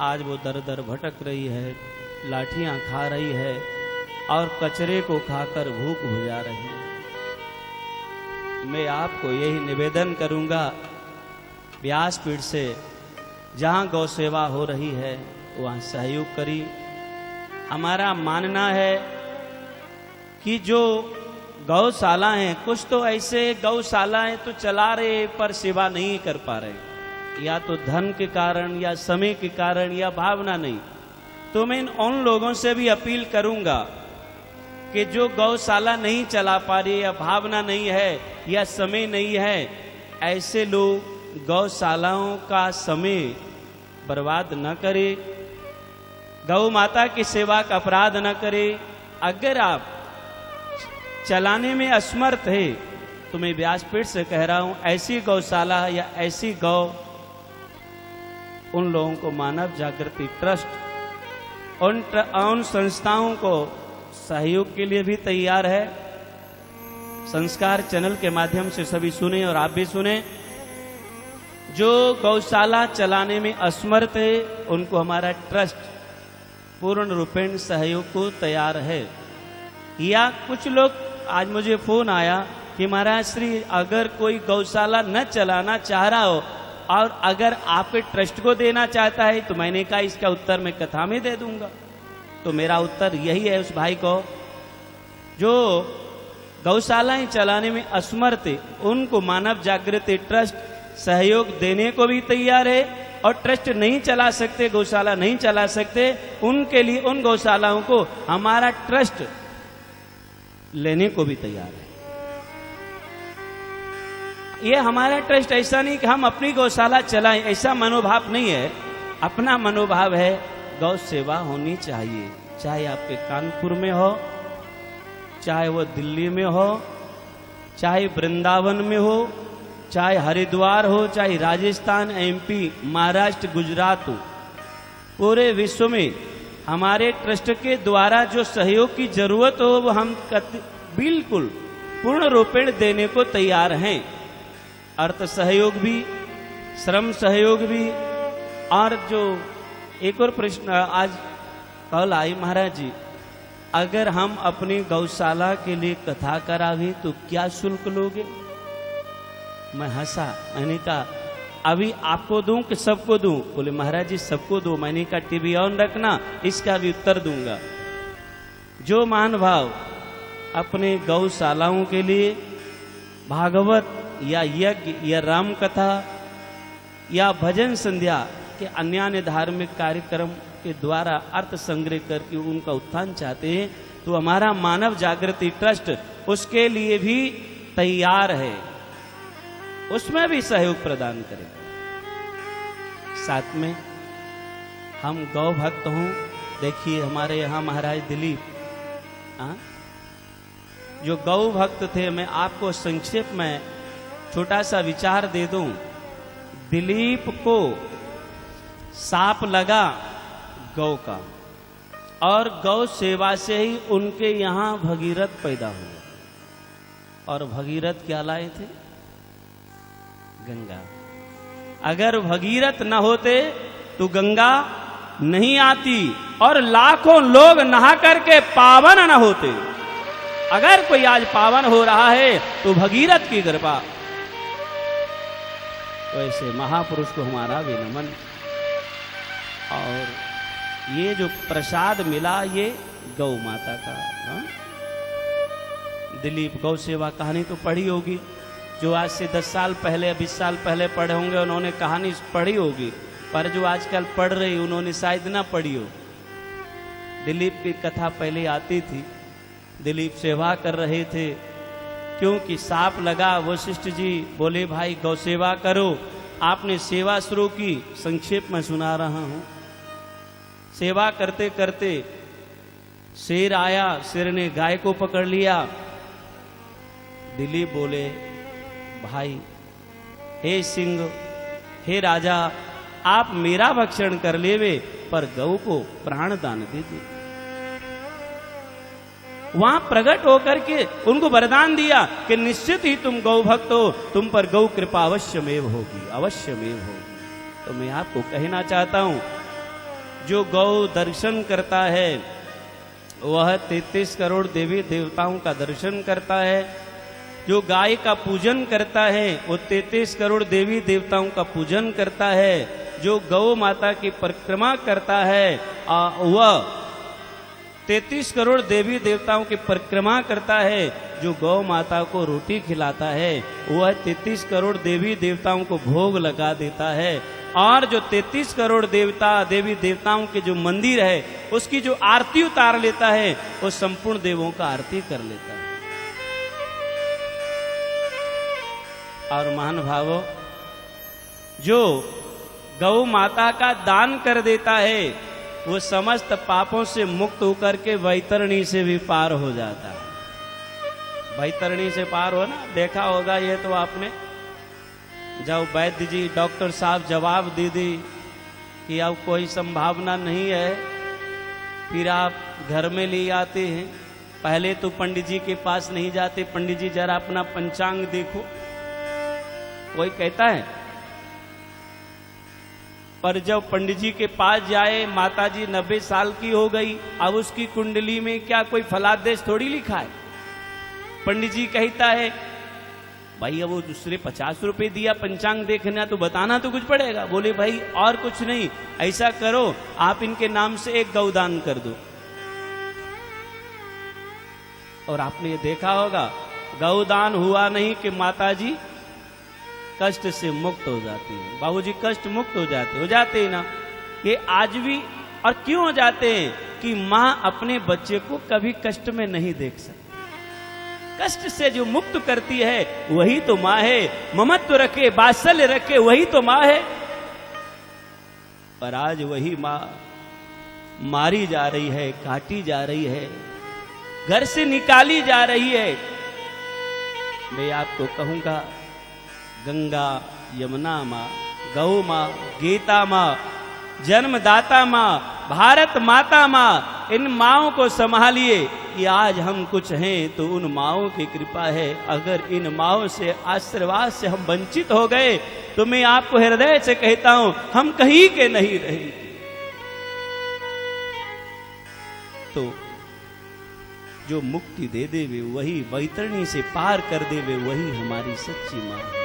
आज वो दर दर भटक रही है, लाठियां खा रही है और कचरे को खाकर भूख बुझा रही है। मैं आपको यही निवेदन करूंगा, व्यासपीठ से जहां गौ सेवा हो रही है वहां सहयोग करिए। हमारा मानना है कि जो गौशाला हैं, कुछ तो ऐसे गौशालाएं तो चला रहे पर सेवा नहीं कर पा रहे, या तो धन के कारण या समय के कारण या भावना नहीं। तो मैं उन लोगों से भी अपील करूंगा कि जो गौशाला नहीं चला पा रही, या भावना नहीं है या समय नहीं है, ऐसे लोग गौशालाओं का समय बर्बाद न करे, गौ माता की सेवा का अपराध न करे। अगर आप चलाने में असमर्थ है तो मैं व्यासपीठ से कह रहा हूं, ऐसी गौशाला या ऐसी गौ, उन लोगों को मानव जागृति ट्रस्ट उन संस्थाओं को सहयोग के लिए भी तैयार है। संस्कार चैनल के माध्यम से सभी सुने और आप भी सुने। जो गौशाला चलाने में असमर्थ है उनको हमारा ट्रस्ट पूर्ण रूपेण सहयोग को तैयार है। या कुछ लोग, आज मुझे फोन आया कि महाराज श्री, अगर कोई गौशाला न चलाना चाह रहा हो और अगर आपके ट्रस्ट को देना चाहता है, तो मैंने कहा इसका उत्तर मैं कथा में दे दूंगा। तो मेरा उत्तर यही है उस भाई को, जो गौशालाएं चलाने में असमर्थ है उनको मानव जागृति ट्रस्ट सहयोग देने को भी तैयार है, और ट्रस्ट नहीं चला सकते, गौशाला नहीं चला सकते, उनके लिए उन गौशालाओं को हमारा ट्रस्ट लेने को भी तैयार है। ये हमारा ट्रस्ट ऐसा नहीं कि हम अपनी गौशाला चलाएं, ऐसा मनोभाव नहीं है। अपना मनोभाव है गौ सेवा होनी चाहिए, चाहे आपके कानपुर में हो, चाहे वो दिल्ली में हो, चाहे वृंदावन में हो, चाहे हरिद्वार हो, चाहे राजस्थान, एमपी, महाराष्ट्र, गुजरात हो, पूरे विश्व में हमारे ट्रस्ट के द्वारा जो सहयोग की जरूरत हो वो हम बिल्कुल पूर्ण रूपेण देने को तैयार हैं। अर्थ सहयोग भी, श्रम सहयोग भी। और जो एक और प्रश्न आज कल आई, महाराज जी, अगर हम अपनी गौशाला के लिए कथा करावे तो क्या शुल्क लोगे? मैं हंसा, मैंने कहा अभी आपको दूं कि सबको दूं? बोले महाराज जी सबको दो। मैंने कहा टीवी ऑन रखना, इसका भी उत्तर दूंगा। जो महानुभाव अपने गौशालाओं के लिए भागवत या यज्ञ या राम कथा या भजन संध्या के अन्य धार्मिक कार्यक्रम के द्वारा अर्थ संग्रह करके उनका उत्थान चाहते हैं, तो हमारा मानव जागृति ट्रस्ट उसके लिए भी तैयार है, उसमें भी सहयोग प्रदान करें। साथ में हम गौ भक्त हों। देखिए हमारे यहाँ महाराज दिलीप, जो गौ भक्त थे, मैं आपको संक्षेप में छोटा सा विचार दे दूं। दिलीप को साप लगा गौ का, और गौ सेवा से ही उनके यहां भगीरथ पैदा हुआ। और भगीरथ क्या लाए थे? गंगा। अगर भगीरथ न होते तो गंगा नहीं आती और लाखों लोग नहा करके पावन न होते। अगर कोई आज पावन हो रहा है तो भगीरथ की कृपा। तो ऐसे महापुरुष को हमारा विनमन। और ये जो प्रसाद मिला ये गौ माता का। हाँ? दिलीप गौ सेवा कहानी तो पढ़ी होगी, जो आज से 10 साल पहले 20 साल पहले पढ़े होंगे उन्होंने कहानी पढ़ी होगी, पर जो आजकल पढ़ रही उन्होंने शायद ना पढ़ी हो। दिलीप की कथा पहले आती थी। दिलीप सेवा कर रहे थे, क्योंकि सांप लगा। वशिष्ठ जी बोले भाई गौ सेवा करो। आपने सेवा शुरू की, संक्षेप में सुना रहा हूं। सेवा करते करते शेर आया, शेर ने गाय को पकड़ लिया। दिलीप बोले भाई, हे सिंह, हे राजा, आप मेरा भक्षण कर लेवे पर गौ को प्राण दान दे दे। वहां प्रकट होकर के उनको वरदान दिया कि निश्चित ही तुम गौ भक्त हो, तुम पर गौ कृपा अवश्यमेव होगी, अवश्यमेव होगी। तो मैं आपको कहना चाहता हूं, जो गौ दर्शन करता है वह 33 करोड़ देवी देवताओं का दर्शन करता है। जो गाय का पूजन करता है वो 33 करोड़ देवी देवताओं का पूजन करता है। जो गौ माता की परिक्रमा करता है वह 33 करोड़ देवी देवताओं की परिक्रमा करता है। जो गौ माता को रोटी खिलाता है वह 33 करोड़ देवी देवताओं को भोग लगा देता है। और जो 33 करोड़ देवता देवी देवताओं के जो मंदिर है उसकी जो आरती उतार लेता है वो संपूर्ण देवों का आरती कर लेता है। और महान भावों, जो गौ माता का दान कर देता है वो समस्त पापों से मुक्त होकर के वैतरणी से भी पार हो जाता है। वैतरणी से पार हो ना, देखा होगा ये तो आपने, जब वैद्य जी डॉक्टर साहब जवाब दे दी कि अब कोई संभावना नहीं है, फिर आप घर में ले आते हैं। पहले तो पंडित जी के पास नहीं जाते, पंडित जी जरा अपना पंचांग देखो, कोई कहता है। पर जब पंडित जी के पास जाए, माता जी 90 साल की हो गई, अब उसकी कुंडली में क्या कोई फलादेश थोड़ी लिखा है। पंडित जी कहता है भाई अब वो दूसरे 50 रुपए दिया पंचांग देखना, तो बताना तो कुछ पड़ेगा। बोले भाई और कुछ नहीं, ऐसा करो आप इनके नाम से एक गौदान कर दो। और आपने ये देखा होगा गौदान हुआ नहीं कि माता जी कष्ट से मुक्त हो जाती है, बाबूजी कष्ट मुक्त हो जाते हैं ना। ये आज भी, और क्यों हो जाते हैं कि मां अपने बच्चे को कभी कष्ट में नहीं देख सकती। कष्ट से जो मुक्त करती है वही तो मां है। ममत्व रखे, वात्सल्य रखे, वही तो मां है। पर आज वही मां मारी जा रही है, काटी जा रही है, घर से निकाली जा रही है। मैं आपको कहूंगा, गंगा, यमुना माँ, गौ माँ, गीता माँ, जन्मदाता माँ, भारत माता माँ, इन माओं को संभालिए। कि आज हम कुछ हैं तो उन माओं की कृपा है। अगर इन माओं से, आशीर्वाद से हम वंचित हो गए तो मैं आपको हृदय से कहता हूं हम कहीं के नहीं रहेंगे। तो जो मुक्ति दे देवे वही, वैतरणी से पार कर देवे वही हमारी सच्ची मां है।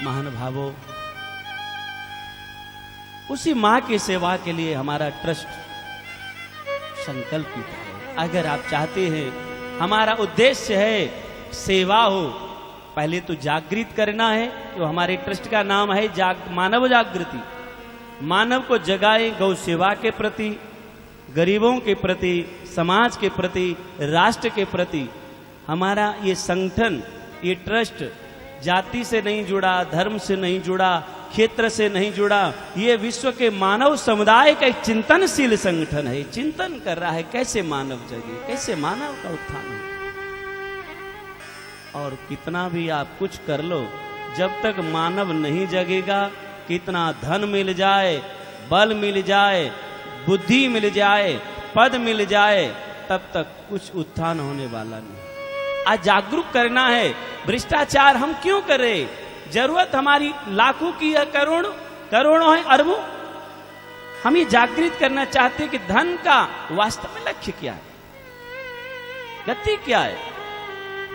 महान भावों, उसी मां की सेवा के लिए हमारा ट्रस्ट संकल्पित है। अगर आप चाहते हैं, हमारा उद्देश्य है सेवा हो, पहले तो जागृत करना है। जो हमारे ट्रस्ट का नाम है मानव जागृति, मानव को जगाए गौ सेवा के प्रति, गरीबों के प्रति, समाज के प्रति, राष्ट्र के प्रति। हमारा ये संगठन, ये ट्रस्ट जाति से नहीं जुड़ा, धर्म से नहीं जुड़ा, क्षेत्र से नहीं जुड़ा, ये विश्व के मानव समुदाय का एक चिंतनशील संगठन है। चिंतन कर रहा है कैसे मानव जगे, कैसे मानव का उत्थान हो। और कितना भी आप कुछ कर लो, जब तक मानव नहीं जगेगा, कितना धन मिल जाए, बल मिल जाए, बुद्धि मिल जाए, पद मिल जाए, तब तक कुछ उत्थान होने वाला नहीं। आज जागरूक करना है। भ्रष्टाचार हम क्यों करें? जरूरत हमारी लाखों की है, करोड़ों है, अरबों। हम ये जागृत करना चाहते हैं कि धन का वास्तव में लक्ष्य क्या है, गति क्या है।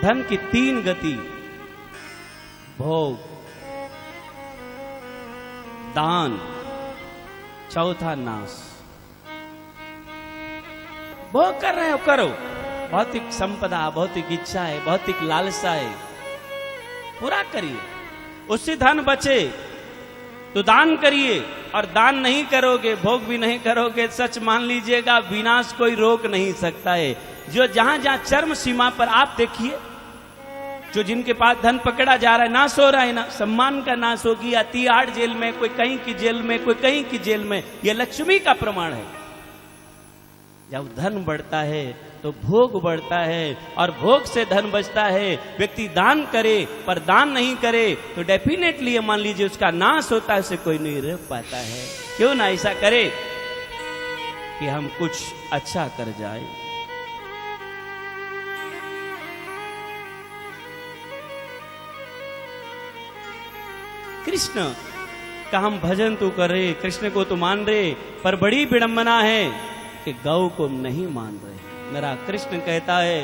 धन की 3 गति: भोग, दान, चौथा नाश। भोग कर रहे हो, करो। भौतिक संपदा, भौतिक इच्छा है, भौतिक लालसा है, पूरा करिए। उससे धन बचे तो दान करिए, और दान नहीं करोगे, भोग भी नहीं करोगे, सच मान लीजिएगा विनाश कोई रोक नहीं सकता है। जो जहां जहां चरम सीमा पर आप देखिए, जो जिनके पास धन पकड़ा जा रहा है, नाश हो रहा है ना, सम्मान का नाश हो गया, तिहाड़ जेल में, कोई कहीं की जेल में, कोई कहीं की जेल में। यह लक्ष्मी का प्रमाण है। जब धन बढ़ता है तो भोग बढ़ता है, और भोग से धन बचता है। व्यक्ति दान करे पर दान नहीं करे तो डेफिनेटली मान लीजिए उसका नाश होता है, उसे कोई नहीं रोक पाता है। क्यों ना ऐसा करे कि हम कुछ अच्छा कर जाए। कृष्ण का हम भजन तो कर रहे, कृष्ण को तो मान रहे, पर बड़ी विडंबना है कि गौ को नहीं मान रहे। मेरा कृष्ण कहता है,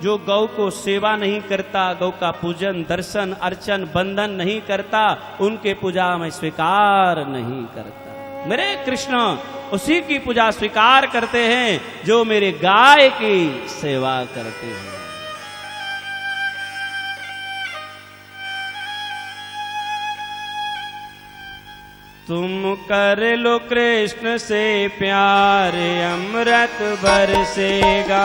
जो गौ को सेवा नहीं करता, गौ का पूजन, दर्शन, अर्चन, बंधन नहीं करता, उनके पूजा मैं स्वीकार नहीं करता। मेरे कृष्ण उसी की पूजा स्वीकार करते हैं जो मेरे गाय की सेवा करते हैं। तुम कर लो कृष्ण से प्यार, अमृत बरसेगा।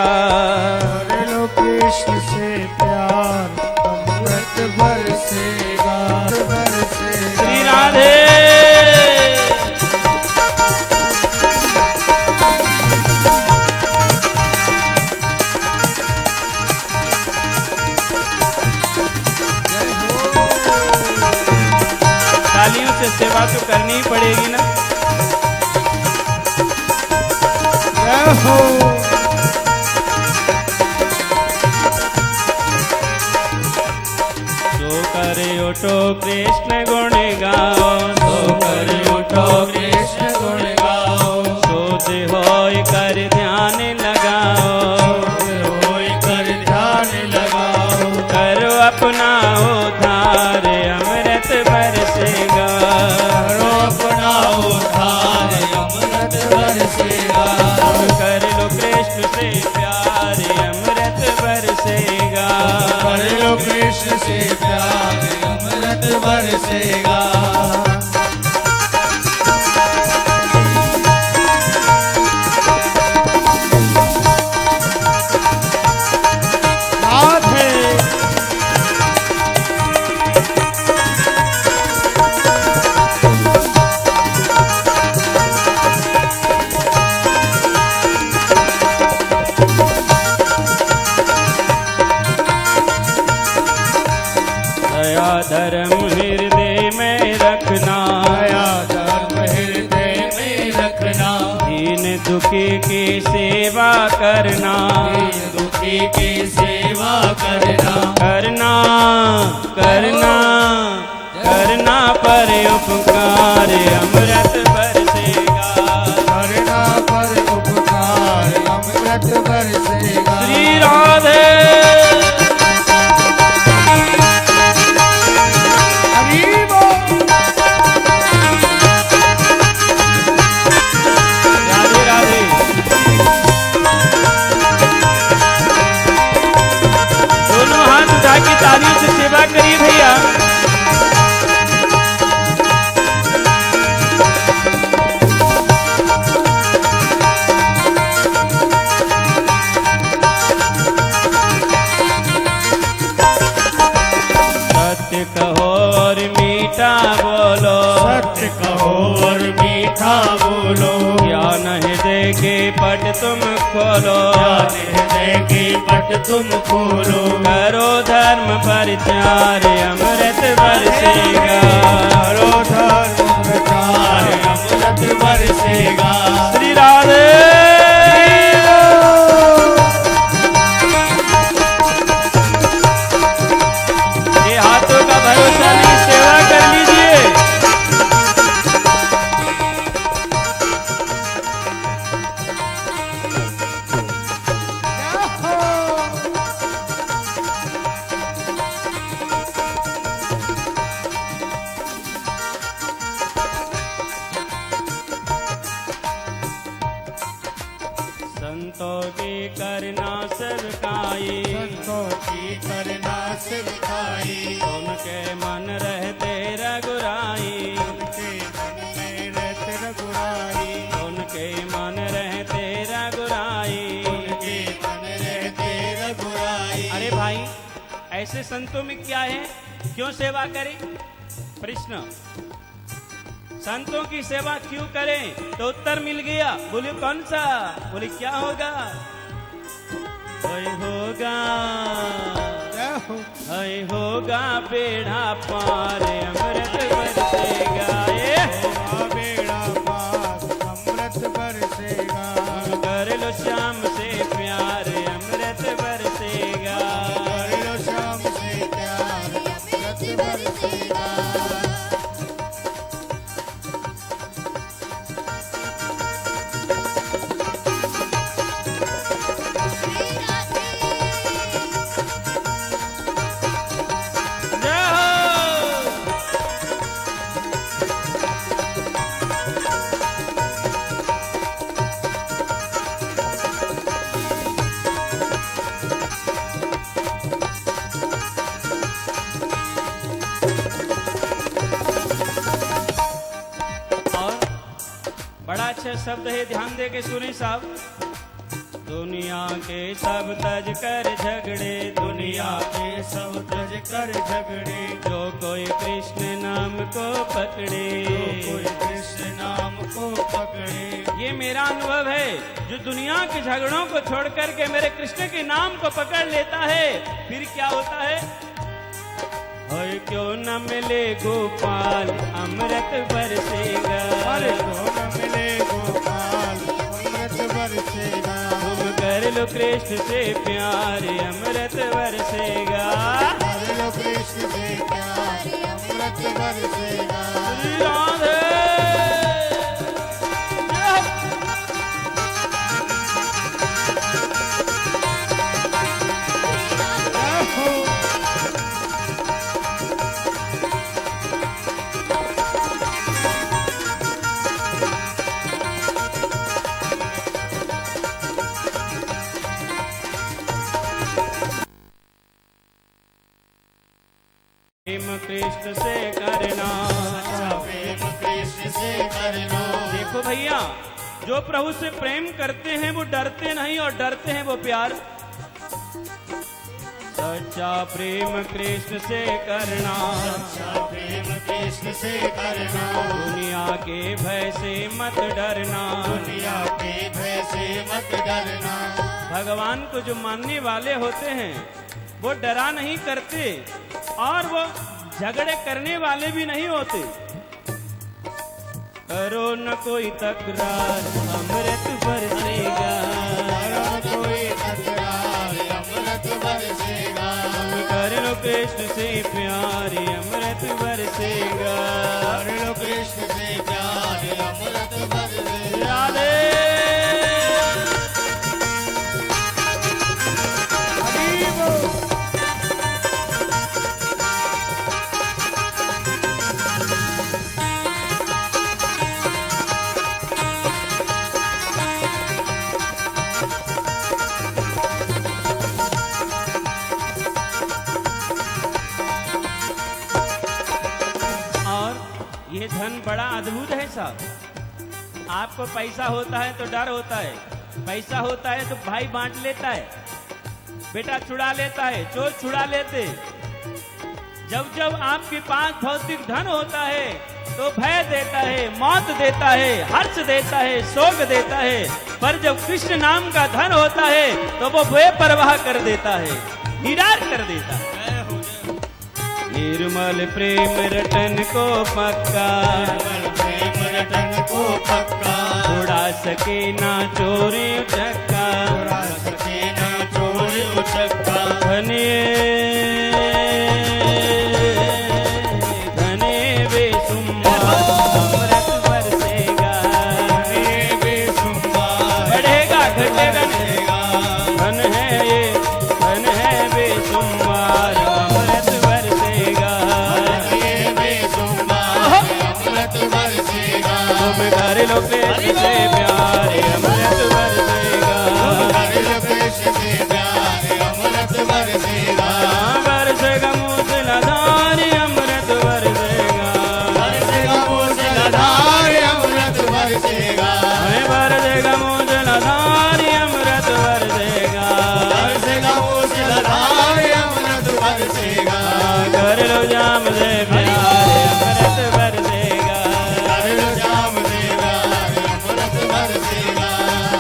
कर लो कृष्ण से प्यार, अमृत बरसेगा, बरसेगा। श्री राधे। तालियों से सेवा तो करनी ही पड़ेगी ना। जय हो। तो करे उठो कृष्ण गुण गाओ, तो करे उठो कृष्ण गुण गाओ। सोच होय कर ध्यान लगाओ, होय कर ध्यान लगाओ। करो अपना उद्धार, अमृत बरसेगा। करो अपना उद्धार, अमृत बरसेगा। कर लो कृष्ण से प्यार, अमृत बरसेगा। कर लो कृष्ण से प्यार, अमृत बरसेगा। धर्म हृदय में रखना, दया धर्म हृदय में रखना। दीन दुखी की सेवा करना, दीन दुखी की सेवा करना। करना करना करना पर उपकार, अमृत बरसेगा। करना पर उपकार, अमृत बरसेगा। श्री राधे। राधे राधे। दोनों हाथ उठा के तालियों से सेवा करिए भैया। पट तुम खोलो, ज्ञान हृदय की पट तुम खोलो, करो धर्म प्रचार अमृत बरसेगा, करो धर्म प्रचार अमृत बरसेगा। श्री राधे। ये हाथों का भरोसा नहीं, सेवा कर लीजिए। संतों की करना सेवकाई, संतों की करना सिखाई, उनके मन रहते रघुराई, उनके मन में रहते रघुराई, उनके मन रहते रघुराई। उनके मन रहते रघुराई। अरे भाई, ऐसे संतों में क्या है, क्यों सेवा करें? प्रश्न, संतों की सेवा क्यों करें? तो उत्तर मिल गया। बोले कौन सा? बोले क्या होगा? वही होगा, वही होगा बेड़ा पार अमृत बरसेगा। बेड़ा पार अमृत बरसेगा, कर लो श्याम से प्यार अमृत बरसेगा। कर लो शाम से प्यार अमृत बरसेगा। जय हो। और बड़ा अच्छा शब्द है, ध्यान दे के सुने साहब। दुनिया के सब तज कर झगड़े, दुनिया के सब तज कर झगड़े, जो कोई कृष्ण नाम को पकड़े, कोई कृष्ण नाम को पकड़े। ये मेरा अनुभव है। जो दुनिया के झगड़ों को छोड़ करके मेरे कृष्ण के नाम को पकड़ लेता है, फिर क्या होता है? और क्यों न मिले गोपाल अमृत बरसेगा, अरे क्यों न मिले गोपाल अमृत बरसेगा। तुम कर लो कृष्ण से प्यार अमृत बरसेगा। कर लो कृष्ण से प्यार अमृत बरसेगा। श्री राधे। प्रेम कृष्ण से करना, प्रेम कृष्ण से करना। देखो भैया, जो प्रभु से प्रेम करते हैं वो डरते नहीं, और डरते हैं वो प्यार। सच्चा प्रेम कृष्ण से करना, अच्छा प्रेम कृष्ण से करना। दुनिया के भय से मत डरना, दुनिया के भय से मत डरना। भगवान को जो मानने वाले होते हैं वो डरा नहीं करते, और वो झगड़े करने वाले भी नहीं होते। करो न कोई तकरार अमृत बरसेगा, करो कोई तकरार अमृत बरसेगा। कर लो कृष्ण से प्यार अमृत बरसेगा। कर लो कृष्ण से प्यार अमृत बरसेगा। राधे। ये धन बड़ा अद्भुत है साहब। आपको पैसा होता है तो डर होता है, पैसा होता है तो भाई बांट लेता है, बेटा छुड़ा लेता है, चोर छुड़ा लेते। जब जब आपके पास भौतिक धन होता है तो भय देता है, मौत देता है, हर्ष देता है, शोक देता है। पर जब कृष्ण नाम का धन होता है तो वो बेपरवाह कर देता है, निरार कर देता है। निर्मल प्रेम रटन को पक्का, प्रेम रटन को पक्का, उड़ा सके ना चोरी चक्का, उड़ा सके ना चोरी उचक्का। धने धने बेसुमार अमृत बरसेगा, धने बेसुमार बढ़ेगा घटेगा बरसेगा। धन है ये, धन है बेसुमार अमृत बरसेगा। धने बेसुमार अमृत बरसेगा। तुम घर लो पेश से प्यारे अमृत बरसेगा। हरि लपेश से प्यारे अमृत बरसेगा। बरसेगा मूसलाधार अमृत बरसेगा। बरसेगा मूसलाधार अमृत बरसेगा। हमें बरसेगा मूसलाधार अमृत बरसेगा। बरसेगा मूसलाधार अमृत बरसेगा। कर लो जाम से प्यारे अमृत बरसेगा। हरि लो जाम से प्यारे अमृत बरसेगा।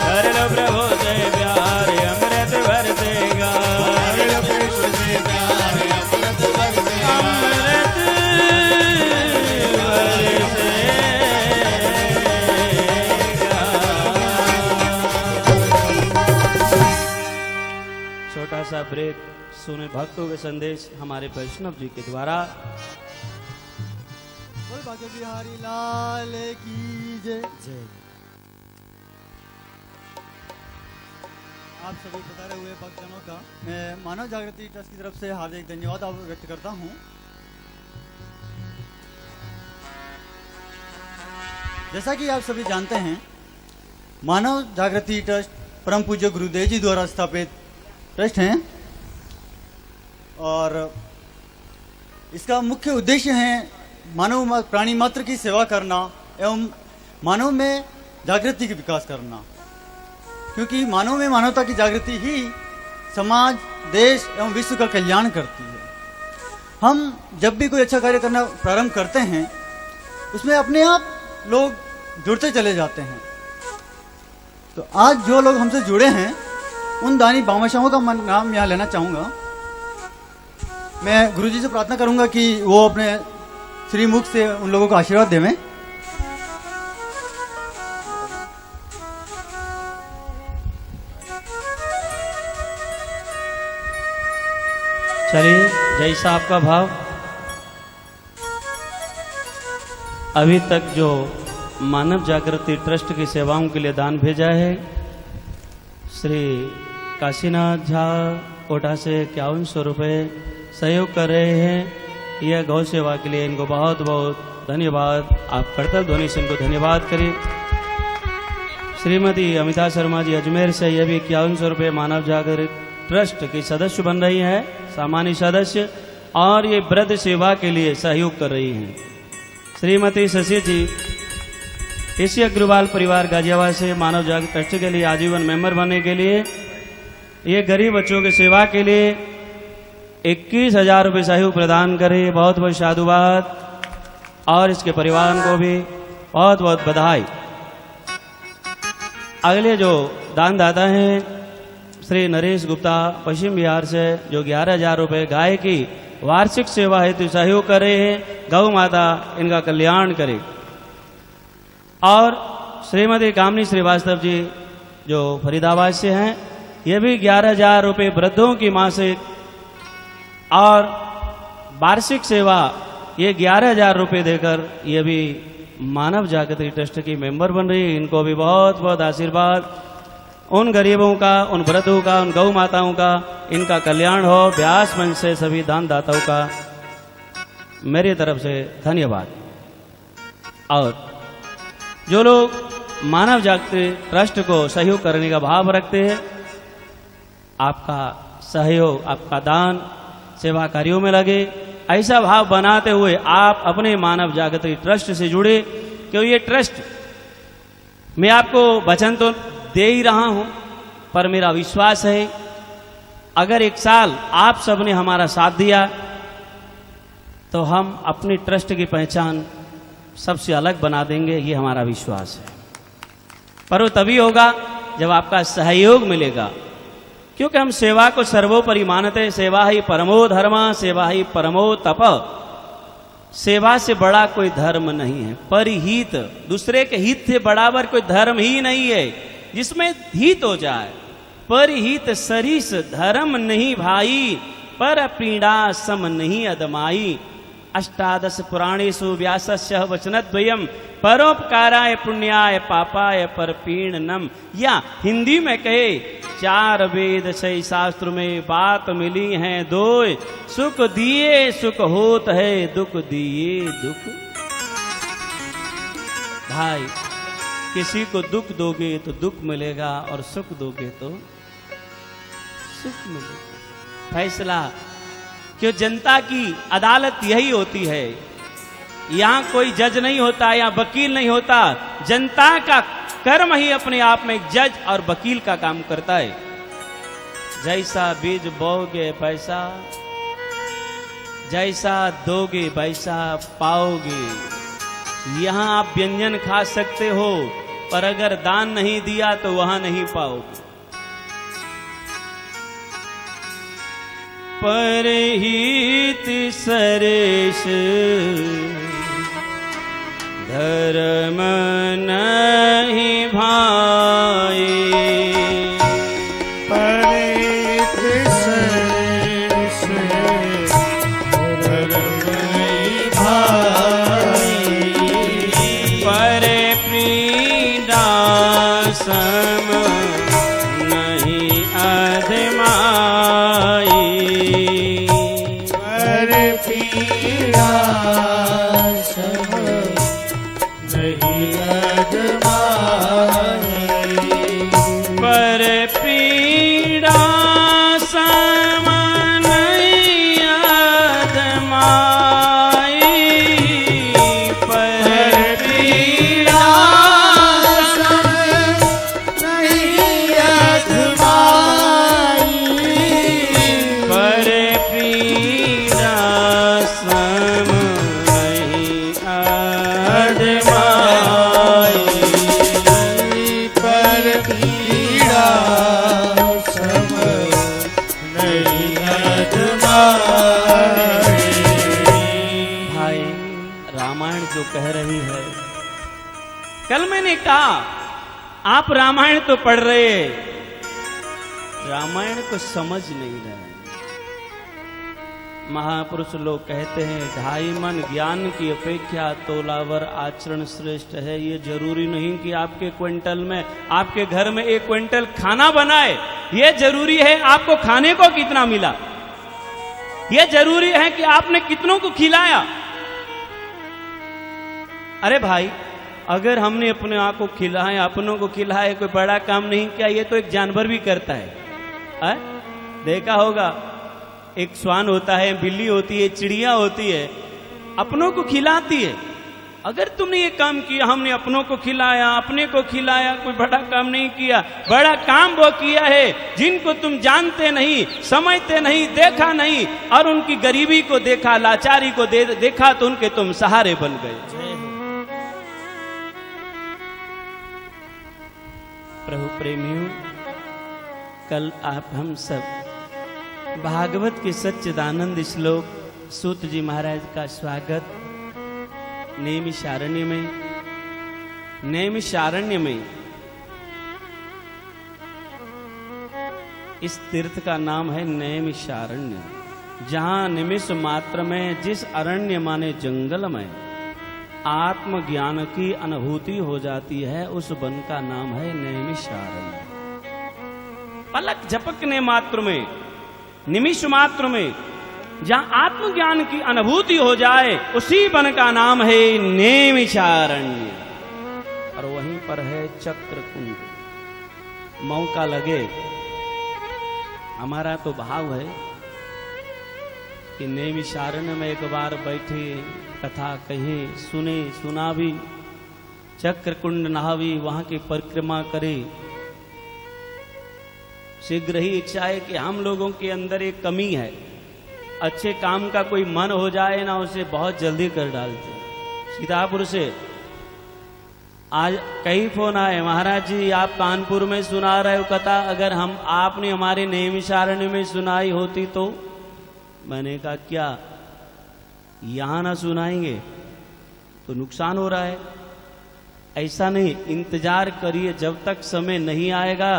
कर लो प्रभु से प्यारे अमृत बरसेगा। हरि लपेश से प्यारे अमृत बरसेगा। अमृत बरसेगा। छोटा सा ब्रेक सुने भक्तों के संदेश हमारे वैष्णव जी के द्वारा। बोल भाग्य बिहारी लाल की जय। आप सभी पधारे हुए भक्तजनों का मैं मानव जागृति ट्रस्ट की तरफ से हार्दिक धन्यवाद व्यक्त करता हूं। जैसा कि आप सभी जानते हैं, मानव जागृति ट्रस्ट परम पूज्य गुरुदेव जी द्वारा स्थापित ट्रस्ट हैं और इसका मुख्य उद्देश्य है मानव प्राणी मात्र की सेवा करना एवं मानव में जागृति की विकास करना, क्योंकि मानव में मानवता की जागृति ही समाज, देश एवं विश्व का कल्याण करती है। हम जब भी कोई अच्छा कार्य करना प्रारंभ करते हैं उसमें अपने आप लोग जुड़ते चले जाते हैं। तो आज जो लोग हमसे जुड़े हैं उन दानी बामाशाहों का नाम यहाँ लेना चाहूँगा। मैं गुरुजी से प्रार्थना करूँगा कि वो अपने श्रीमुख से उन लोगों को आशीर्वाद देवें। चलिए, जैसा आपका भाव। अभी तक जो मानव जागृति ट्रस्ट की सेवाओं के लिए दान भेजा है, श्री काशीनाथ झा कोटा से 5100 रुपये सहयोग कर रहे हैं। यह गौ सेवा के लिए इनको बहुत बहुत धन्यवाद। आप करतल ध्वनि से इनको धन्यवाद करें। श्रीमती अमिता शर्मा जी अजमेर से यह भी 5100 रुपये मानव जागृति ट्रस्ट की सदस्य बन रही है, सामान्य सदस्य, और ये वृद्ध सेवा के लिए सहयोग कर रही हैं। श्रीमती शशि जी इसी अग्रवाल परिवार गाजियाबाद से मानव जागृति ट्रस्ट के लिए आजीवन मेंबर बनने के लिए, ये गरीब बच्चों की सेवा के लिए 21,000 रुपये सहयोग प्रदान करे। बहुत बहुत साधुवाद और इसके परिवार को भी बहुत बहुत बधाई। अगले जो दानदाता हैं श्री नरेश गुप्ता पश्चिम बिहार से, जो 11,000 रुपये गाय की वार्षिक सेवा हेतु सहयोग कर रहे हैं। गौ माता इनका कल्याण करे। और श्रीमती कामनी श्रीवास्तव जी जो फरीदाबाद से हैं, ये भी 11,000 रुपये वृद्धों की मासिक और वार्षिक सेवा, ये 11,000 रुपये देकर ये भी मानव जागृति ट्रस्ट की मेंबर बन रही है। इनको भी बहुत बहुत आशीर्वाद। उन गरीबों का, उन वृद्धों का, उन गौ माताओं का इनका कल्याण हो। व्यास मंच से सभी दानदाताओं का मेरी तरफ से धन्यवाद। और जो लोग मानव जागृति ट्रस्ट को सहयोग करने का भाव रखते हैं, आपका सहयोग, आपका दान सेवा कार्यों में लगे, ऐसा भाव बनाते हुए आप अपने मानव जागृति ट्रस्ट से जुड़े। क्यों ये ट्रस्ट, मैं आपको वचन तो दे ही रहा हूं, पर मेरा विश्वास है अगर 1 साल आप सबने हमारा साथ दिया तो हम अपनी ट्रस्ट की पहचान सबसे अलग बना देंगे, ये हमारा विश्वास है। पर वो तभी होगा जब आपका सहयोग मिलेगा, क्योंकि हम सेवा को सर्वोपरि मानते हैं। सेवा ही परमो धर्म, सेवा ही परमो तप। सेवा से बड़ा कोई धर्म नहीं है। परिहित, दूसरे के हित से बराबर कोई धर्म ही नहीं है जिसमें हित हो जाए। परिहित सरिस धर्म नहीं भाई, पर पीड़ा सम नहीं अदमाई। अष्टादश पुराणेषु व्यासस्य वचनद्वयम् परोपकाराय पुण्याय पापाय परपीड़नम। या हिंदी में कहे, 4 वेद 6 शास्त्र में बात मिली है दो, सुख दिए सुख होत है, दुख दिए दुख। भाई, किसी को दुख दोगे तो दुख मिलेगा, और सुख दोगे तो सुख मिलेगा। फैसला क्यों, जनता की अदालत यही होती है। यहां कोई जज नहीं होता, यहां वकील नहीं होता। जनता का कर्म ही अपने आप में जज और वकील का काम करता है। जैसा बीज बोगे वैसा, जैसा दोगे वैसा पाओगे। यहां आप व्यंजन खा सकते हो, पर अगर दान नहीं दिया तो वहां नहीं पाओगे। परहित सरेश धर्म नहीं भाई, परिहित सरेश धर्म नहीं भाई, पर पीड़ा सम नहीं अधमाई। पीड़ा सम नहीं अदमाई, पर पीड़ा सम नहीं अदमाई, पर पीड़ा सम नहीं अदमाई, पर पीड़ा सम नहीं अदमाई। पर पीड़ा सम नहीं अदमाई। भाई, रामायण जो कह रही है, कल मैंने कहा आप रामायण तो पढ़ रहे हैं, रामायण को समझ नहीं रहे। महापुरुष लोग कहते हैं, 2.5 मन ज्ञान की अपेक्षा तोलावर आचरण श्रेष्ठ है। ये जरूरी नहीं कि आपके क्विंटल में, आपके घर में 1 क्विंटल खाना बनाए। ये जरूरी है आपको खाने को कितना मिला। ये जरूरी है कि आपने कितनों को खिलाया। अरे भाई, अगर हमने अपने आप को खिलाया, अपनों को खिलाया, कोई बड़ा काम नहीं किया। ये तो एक जानवर भी करता है। देखा होगा, एक श्वान होता है, बिल्ली होती है, चिड़िया होती है, अपनों को खिलाती है। अगर तुमने ये काम किया, हमने अपनों को खिलाया, अपने को खिलाया, कोई बड़ा काम नहीं किया। बड़ा काम वो किया है जिनको तुम जानते नहीं, समझते नहीं, देखा नहीं, और उनकी गरीबी को देखा, लाचारी को देखा, तो उनके तुम सहारे बन गए। प्रभु प्रेमियों, कल आप हम सब भागवत के सच्चिदानंद श्लोक सूत जी महाराज का स्वागत नैमिषारण्य में इस तीर्थ का नाम है नैमिषारण्य, जहां निमिष मात्र में जिस अरण्य माने जंगल में आत्मज्ञान की अनुभूति हो जाती है, उस वन का नाम है नैमिषारण्य। पलक झपकने मात्र में, निमिष मात्र में जहां आत्मज्ञान की अनुभूति हो जाए, उसी वन का नाम है नैमिषारण्य। और वहीं पर है चक्रकुंड। मौका लगे, हमारा तो भाव है कि नैमिषारण्य में एक बार बैठे, कथा कहे, सुने, सुना भी, चक्रकुंड नहावी, वहां की परिक्रमा करे। शीघ्र ही इच्छा है कि हम लोगों के अंदर एक कमी है, अच्छे काम का कोई मन हो जाए ना, उसे बहुत जल्दी कर डालते। सीतापुर से आज कई फोन आए, महाराज जी आप कानपुर में सुना रहे हो कथा, अगर हम आपने हमारे नैमिषारण्य में सुनाई होती तो। मैंने कहा क्या यहां ना सुनाएंगे तो नुकसान हो रहा है। ऐसा नहीं, इंतजार करिए, जब तक समय नहीं आएगा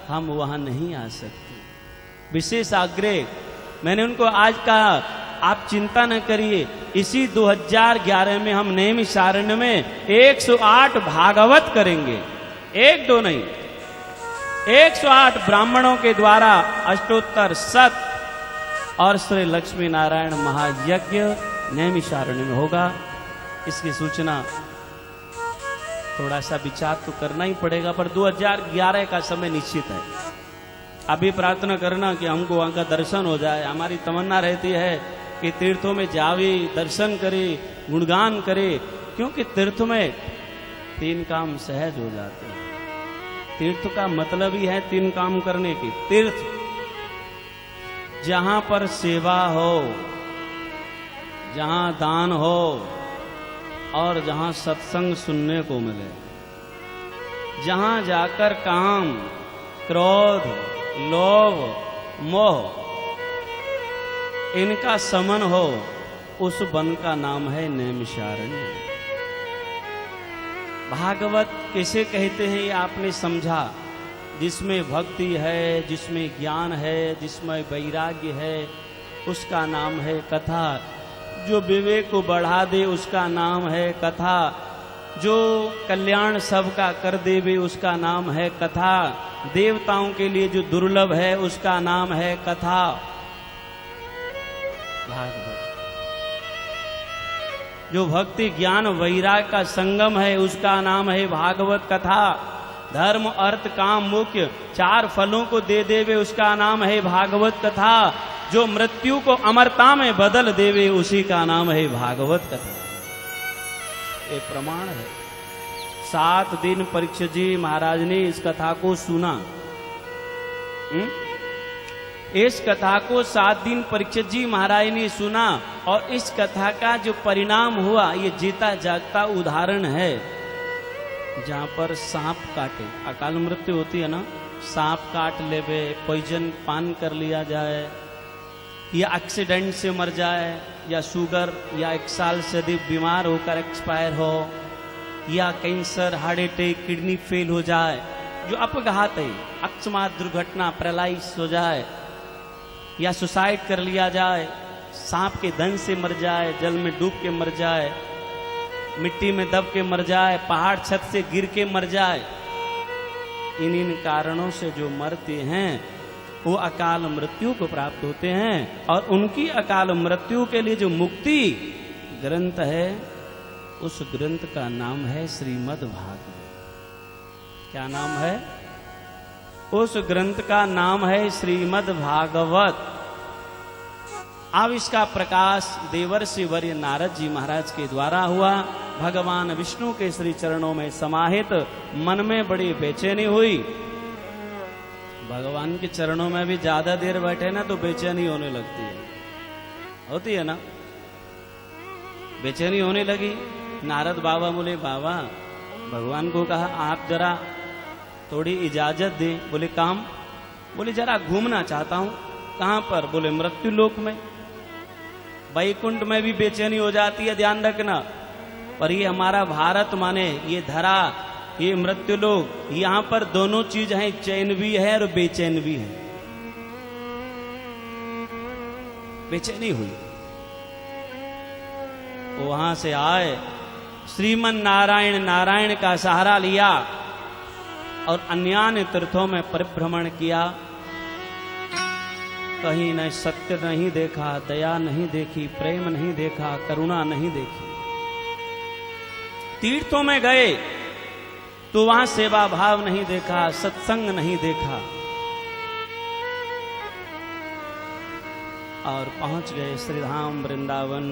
हम वहां नहीं आ सकते। विशेष आग्रह मैंने उनको आज कहा, आप चिंता न करिए, इसी 2011 में हम नैमिषारण्य में 108 भागवत करेंगे, एक दो नहीं, 108 ब्राह्मणों के द्वारा अष्टोत्तर शत और श्री लक्ष्मी नारायण महायज्ञ नैमिषारण्य में होगा। इसकी सूचना थोड़ा सा विचार तो करना ही पड़ेगा, पर 2011 का समय निश्चित है। अभी प्रार्थना करना कि हमको वहां का दर्शन हो जाए। हमारी तमन्ना रहती है कि तीर्थों में जावे, दर्शन करे, गुणगान करे, क्योंकि तीर्थ में 3 काम सहज हो जाते हैं। तीर्थ का मतलब ही है 3 काम करने की। तीर्थ जहां पर सेवा हो, जहां दान हो और जहां सत्संग सुनने को मिले, जहां जाकर काम, क्रोध, लोभ, मोह इनका समन हो, उस वन का नाम है नैमिषारण्य। भागवत किसे कहते हैं ये आपने समझा, जिसमें भक्ति है, जिसमें ज्ञान है, जिसमें वैराग्य है, उसका नाम है कथा। जो विवेक को बढ़ा दे उसका नाम है कथा। जो कल्याण सबका कर देवे उसका नाम है कथा। देवताओं के लिए जो दुर्लभ है उसका नाम है कथा। भागवत जो भक्ति ज्ञान वैराग का संगम है उसका नाम है भागवत कथा। धर्म अर्थ काम मुख्य 4 फलों को दे देवे उसका नाम है भागवत कथा। जो मृत्यु को अमरता में बदल देवे उसी का नाम है भागवत कथा। ये प्रमाण है। 7 दिन परीक्षित जी महाराज ने इस कथा को सुना। इस कथा को 7 दिन परीक्षित जी महाराज ने सुना और इस कथा का जो परिणाम हुआ ये जीता जागता उदाहरण है। जहां पर सांप काटे, अकाल मृत्यु होती है ना, सांप काट लेवे, पॉइजन पान कर लिया जाए, या एक्सीडेंट से मर जाए, या शुगर या 1 साल से अधिक बीमार होकर एक्सपायर हो, या cancer, heart attack, kidney fail हो जाए, जो अपघात है, अकस्मात दुर्घटना, पैरालाइज हो जाए, या सुसाइड कर लिया जाए, सांप के दंश से मर जाए, जल में डूब के मर जाए, मिट्टी में दब के मर जाए, पहाड़ छत से गिर के मर जाए, इन कारणों से जो मरते हैं वो अकाल मृत्यु को प्राप्त होते हैं। और उनकी अकाल मृत्यु के लिए जो मुक्ति ग्रंथ है उस ग्रंथ का नाम है श्रीमद् भागवत। क्या नाम है? उस ग्रंथ का नाम है श्रीमद् भागवत। अब इसका प्रकाश देवर्षि वर्य नारद जी महाराज के द्वारा हुआ। भगवान विष्णु के श्री चरणों में समाहित मन में बड़ी बेचैनी हुई। भगवान के चरणों में भी ज्यादा देर बैठे ना तो बेचैनी होने लगती है, होती है ना, बेचैनी होने लगी। नारद बाबा बोले, बाबा भगवान को कहा आप जरा थोड़ी इजाजत दे। बोले काम? बोले जरा घूमना चाहता हूं। कहां पर? बोले मृत्यु लोक में। वैकुंठ में भी बेचैनी हो जाती है, ध्यान रखना। पर ये हमारा भारत माने ये धरा, ये मृत्यु लोक, यहां पर दोनों चीज है, चैन भी है और बेचैन भी है। बेचैनी हुई, वहां से आए, श्रीमन नारायण नारायण का सहारा लिया और अन्यान्य तीर्थों में परिभ्रमण किया। कहीं न सत्य नहीं देखा, दया नहीं देखी, प्रेम नहीं देखा, करुणा नहीं देखी। तीर्थों में गए तो वहां सेवा भाव नहीं देखा, सत्संग नहीं देखा, और पहुंच गए श्रीधाम वृंदावन।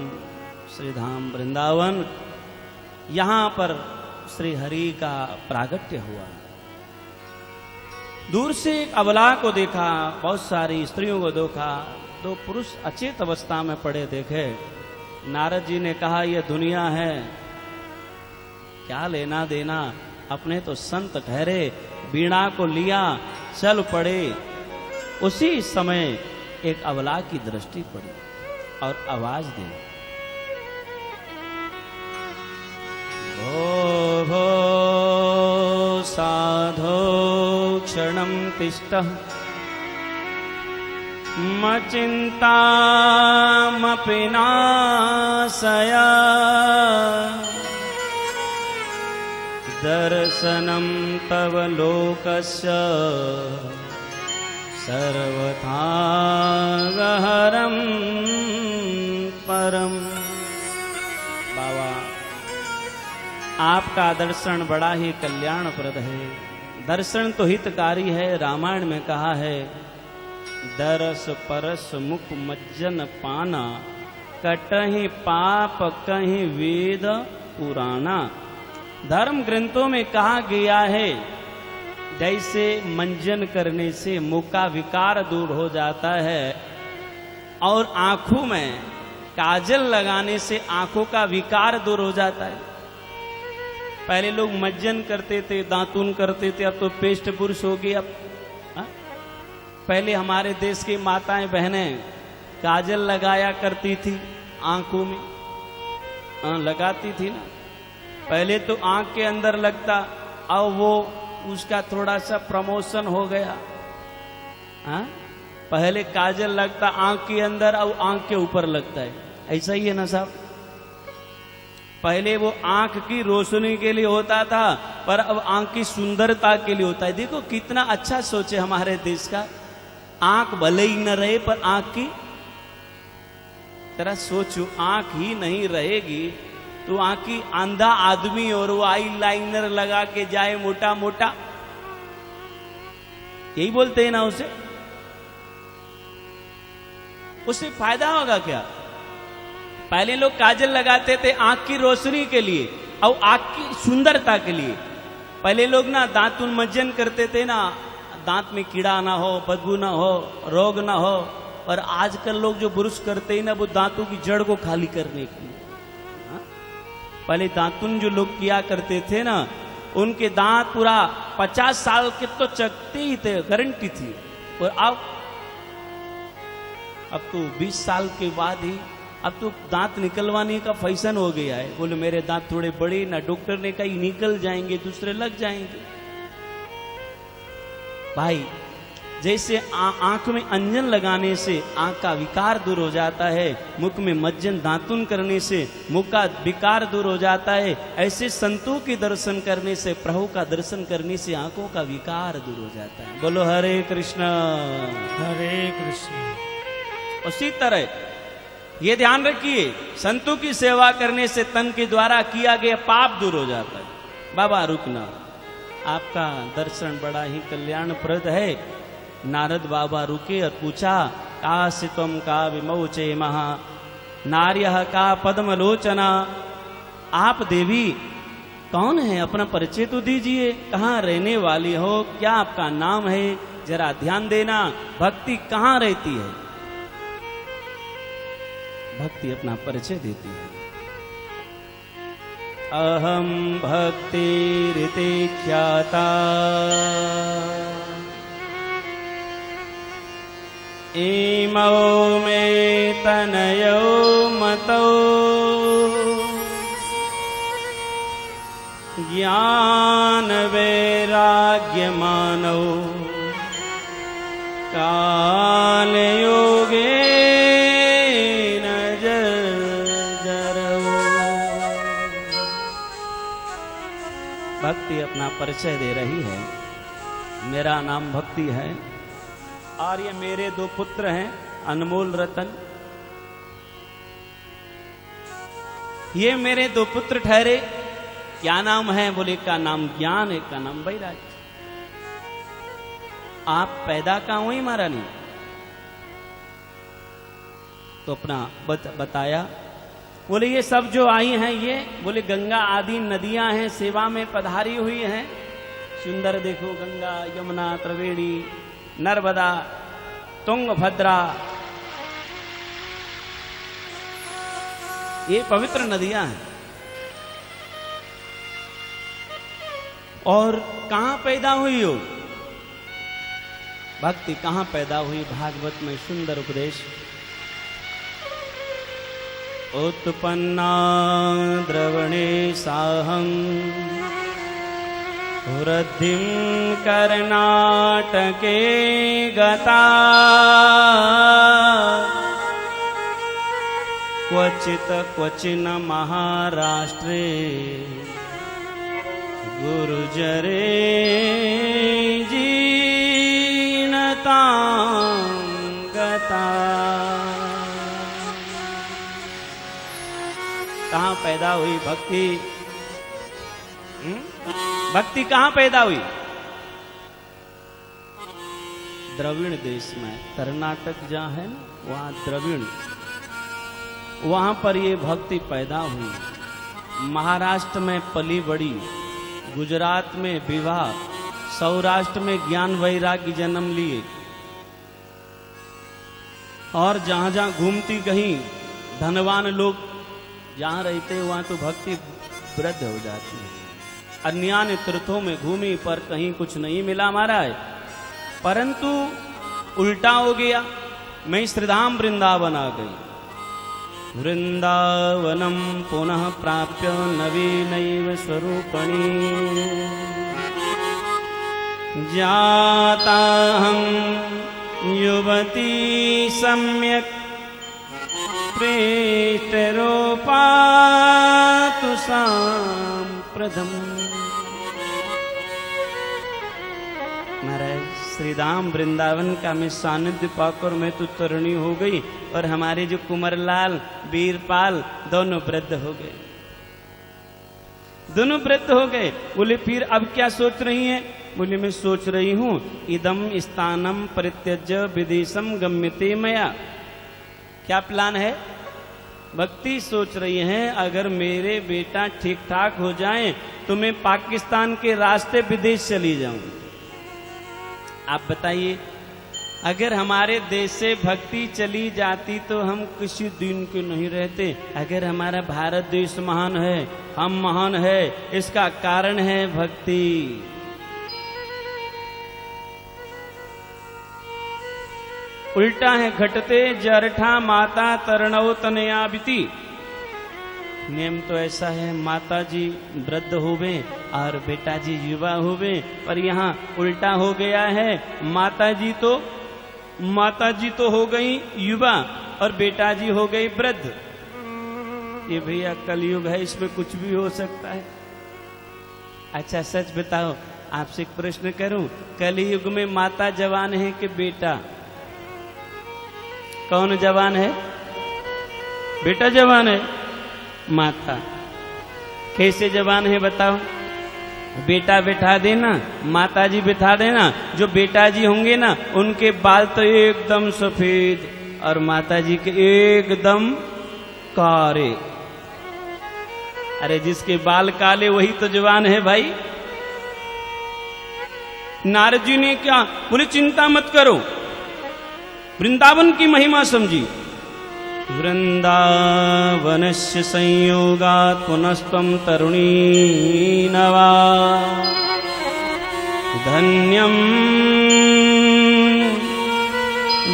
श्रीधाम वृंदावन, यहां पर श्री हरि का प्रागट्य हुआ। दूर से एक अबला को देखा, बहुत सारी स्त्रियों को देखा, 2 पुरुष अचेत अवस्था में पड़े देखे। नारद जी ने कहा यह दुनिया है, क्या लेना देना, अपने तो संत ठहरे, वीणा को लिया चल पड़े। उसी समय एक अबला की दृष्टि पड़ी और आवाज दी, भो भो साधो क्षणं तिष्ठः मचिन्तामपि नाशय दर्शनं तव लोकस्य सर्वथा गहरं परम। बाबा, आपका दर्शन बड़ा ही कल्याणप्रद है, दर्शन तो हितकारी है। रामायण में कहा है, दरस परस मुख मज्जन पाना, कटहि पाप कहीं वेद पुराना। धर्म ग्रंथों में कहा गया है, जैसे मंजन करने से मुख का विकार दूर हो जाता है और आंखों में काजल लगाने से आंखों का विकार दूर हो जाता है। पहले लोग मंजन करते थे, दातुन करते थे, अब तो पेस्ट ब्रश हो गई। अब पहले हमारे देश की माताएं बहनें काजल लगाया करती थी आंखों में, लगाती थी ना। पहले तो आंख के अंदर लगता, अब वो उसका थोड़ा सा प्रमोशन हो गया। पहले काजल लगता आंख के अंदर, अब आंख के ऊपर लगता है। ऐसा ही है ना साहब। पहले वो आंख की रोशनी के लिए होता था, पर अब आंख की सुंदरता के लिए होता है। देखो कितना अच्छा सोचे हमारे देश का। आंख भले ही न रहे, पर आंख की तरह सोचो, आंख ही नहीं रहेगी तो आंख की अंधा आदमी और वो आई लाइनर लगा के जाए मोटा मोटा, यही बोलते हैं ना, उससे फायदा होगा क्या? पहले लोग काजल लगाते थे आंख की रोशनी के लिए और आंख की सुंदरता के लिए। पहले लोग ना दांतुन मंजन करते थे ना, दांत में कीड़ा ना हो, बदबू ना हो, रोग ना हो। और आजकल लोग जो ब्रश करते हैं ना, वो दांतों की जड़ को खाली करने के लिए। पहले दांतुन जो लोग किया करते थे ना, उनके दांत पूरा 50 साल के तो चकते ही थे, गारंटी थी। और अब तो 20 साल के बाद ही अब तो दांत निकलवाने का फैशन हो गया है। बोले मेरे दांत थोड़े बड़े, ना डॉक्टर ने कहा निकल जाएंगे, दूसरे लग जाएंगे। भाई, जैसे आंख में अंजन लगाने से आंख का विकार दूर हो जाता है, मुख में मज्जन दांतुन करने से मुख का विकार दूर हो जाता है, ऐसे संतों के दर्शन करने से, प्रभु का दर्शन करने से आंखों का विकार दूर हो जाता है। बोलो हरे कृष्ण हरे कृष्ण। उसी तरह ये ध्यान रखिए, संतों की सेवा करने से तन के द्वारा किया गया पाप दूर हो जाता है। बाबा रुकना, आपका दर्शन बड़ा ही कल्याणप्रद है। नारद बाबा रुके और पूछा, कासित्वम का विमोचे महा नार्यः का पद्मलोचना। आप देवी कौन है, अपना परिचय तो दीजिए, कहाँ रहने वाली हो, क्या आपका नाम है, जरा ध्यान देना। भक्ति कहाँ रहती है? भक्ति अपना परिचय देती है। अहम भक्तिरिति ख्याता इमौ मे तनयो मतौ ज्ञान वैराग्य मानौ काल योगे भक्ति अपना परिचय दे रही है। मेरा नाम भक्ति है और ये मेरे 2 पुत्र हैं, अनमोल रतन। ये मेरे 2 पुत्र ठहरे। क्या नाम है? बोले एक का नाम ज्ञान, एक का नाम वैराग्य। आप पैदा कहां हुई महारानी? तो अपना बताया। बोले ये सब जो आई हैं, ये बोले गंगा आदि नदियां हैं, सेवा में पधारी हुई हैं। सुंदर देखो, गंगा, यमुना, त्रिवेणी, नर्मदा, तुंगभद्रा, ये पवित्र नदियां हैं। और कहां पैदा हुई हो भक्ति, कहां पैदा हुई? भागवत में सुंदर उपदेश। उत्पन्ना द्रवणे साहं वृद्धिं कर्नाटके गता क्वचित क्वचिन महाराष्ट्रे गुरुजरे जीर्णतां गता। कहां पैदा हुई भक्ति? भक्ति कहां पैदा हुई? द्रविड़ देश में, कर्नाटक जहां है ना वहां द्रविड़, वहां पर ये भक्ति पैदा हुई। महाराष्ट्र में पली बड़ी, गुजरात में विवाह, सौराष्ट्र में ज्ञान वैराग्य जन्म लिए, और जहां जहां घूमती गई धनवान लोग जहां रहते वहां तो भक्ति वृद्ध हो जाती है। अन्य तीर्थों में घूमी पर कहीं कुछ नहीं मिला महाराज, परंतु उल्टा हो गया। मैं श्रीधाम वृंदावन आ गई, वृंदावनम पुनः प्राप्य नवीनैव स्वरूपणी जाताहं युवती सम्यक् प्रेष्टरूपातु साम्प्रतम्। महाराज श्रीधाम वृंदावन का मैं सानिध्य पाकर मैं तो तरुणी हो गई, और हमारे जो कुंवरलाल वीरपाल दोनों वृद्ध हो गए, दोनों वृद्ध हो गए। बोले फिर अब क्या सोच रही हैं? बोले मैं सोच रही हूं इदम स्थानम परित्यज्य विदेशम गम्यते मया। क्या प्लान है? भक्ति सोच रही है अगर मेरे बेटा ठीक ठाक हो जाएं तो मैं पाकिस्तान के रास्ते विदेश चली जाऊं। आप बताइए, अगर हमारे देश से भक्ति चली जाती तो हम किसी दिन के नहीं रहते। अगर हमारा भारत देश महान है, हम महान है, इसका कारण है भक्ति। उल्टा है घटते जरठा माता तरणव तनया बीती। नियम तो ऐसा है, माता जी वृद्ध होवे और बेटा जी युवा होवे, पर यहाँ उल्टा हो गया है। माता जी तो हो गई युवा और बेटा जी हो गई वृद्ध। ये भैया कलयुग है, इसमें कुछ भी हो सकता है। अच्छा सच बताओ, आपसे एक प्रश्न करूं, कलयुग में माता जवान है कि बेटा? कौन जवान है? बेटा जवान है। माता कैसे जवान है बताओ? बेटा बिठा देना, माता जी बिठा देना। जो बेटा जी होंगे ना उनके बाल तो एकदम सफेद और माता जी के एकदम काले। अरे जिसके बाल काले वही तो जवान है भाई। नारद जी ने क्या बोले? चिंता मत करो, वृंदावन की महिमा समझी। वृंदावनस्य संयोगात् पुनस्त्वं तरुणी नवा धन्यं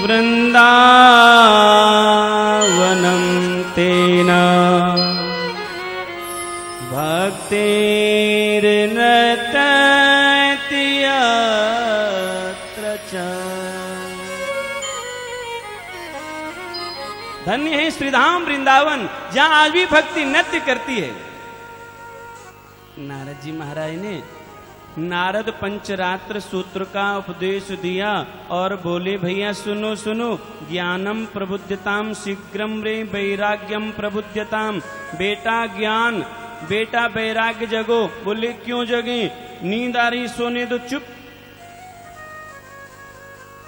वृंदावनं तेन भक्तिर्नृत्यति यत्र च। धन्य है श्रीधाम वृंदावन जहां आज भी भक्ति नृत्य करती है। नारद जी महाराज ने नारद पंचरात्र सूत्र का उपदेश दिया और बोले भैया सुनो सुनो, ज्ञानम प्रबुद्धताम शीघ्रम रे वैराग्यम प्रबुद्धताम। बेटा ज्ञान, बेटा वैराग्य जगो। बोले क्यों जगे? नींद आ रही, सोने दो। चुप,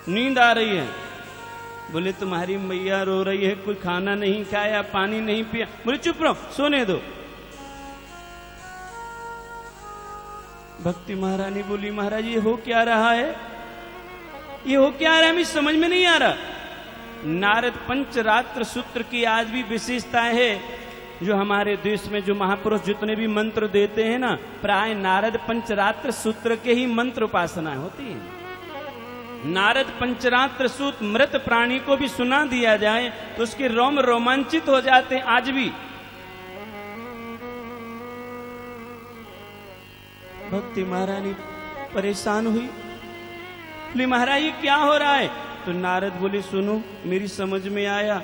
नींद आ रही है। बोले तुम्हारी मैया रो रही है, कोई खाना नहीं खाया, पानी नहीं पिया। बोले चुप रहो, सोने दो। भक्ति महारानी बोली महाराज ये हो क्या रहा है? ये हो क्या रहा है? हमें समझ में नहीं आ रहा। नारद पंचरात्र सूत्र की आज भी विशेषता है जो हमारे देश में जो महापुरुष जितने भी मंत्र देते हैं ना, प्राय नारद पंचरात्र सूत्र के ही मंत्र उपासना होती है। नारद पंचरात्र सूत्र मृत प्राणी को भी सुना दिया जाए तो उसके रोम रोमांचित हो जाते हैं आज भी। भक्ति महारानी परेशान हुई, बोली महाराज ये क्या हो रहा है? तो नारद बोले सुनो, मेरी समझ में आया,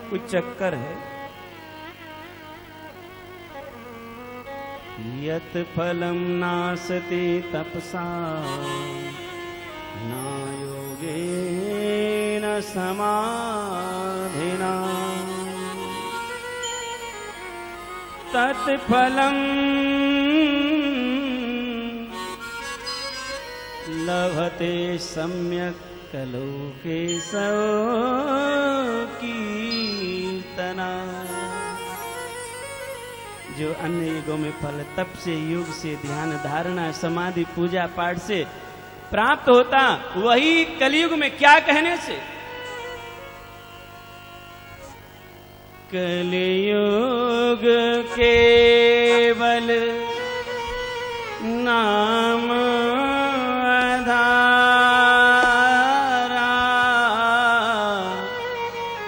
कोई चक्कर है। यत फलम नासते तपसा न योगेन समाधिना तत्फलम लभते सम्यक कलोके सौ कीर्तना। जो अन्य युगों में फल तप से, योग से, ध्यान धारणा, समाधि, पूजा पाठ से प्राप्त होता, वही कलयुग में क्या कहने से? कलयुग केवल नाम आधारा,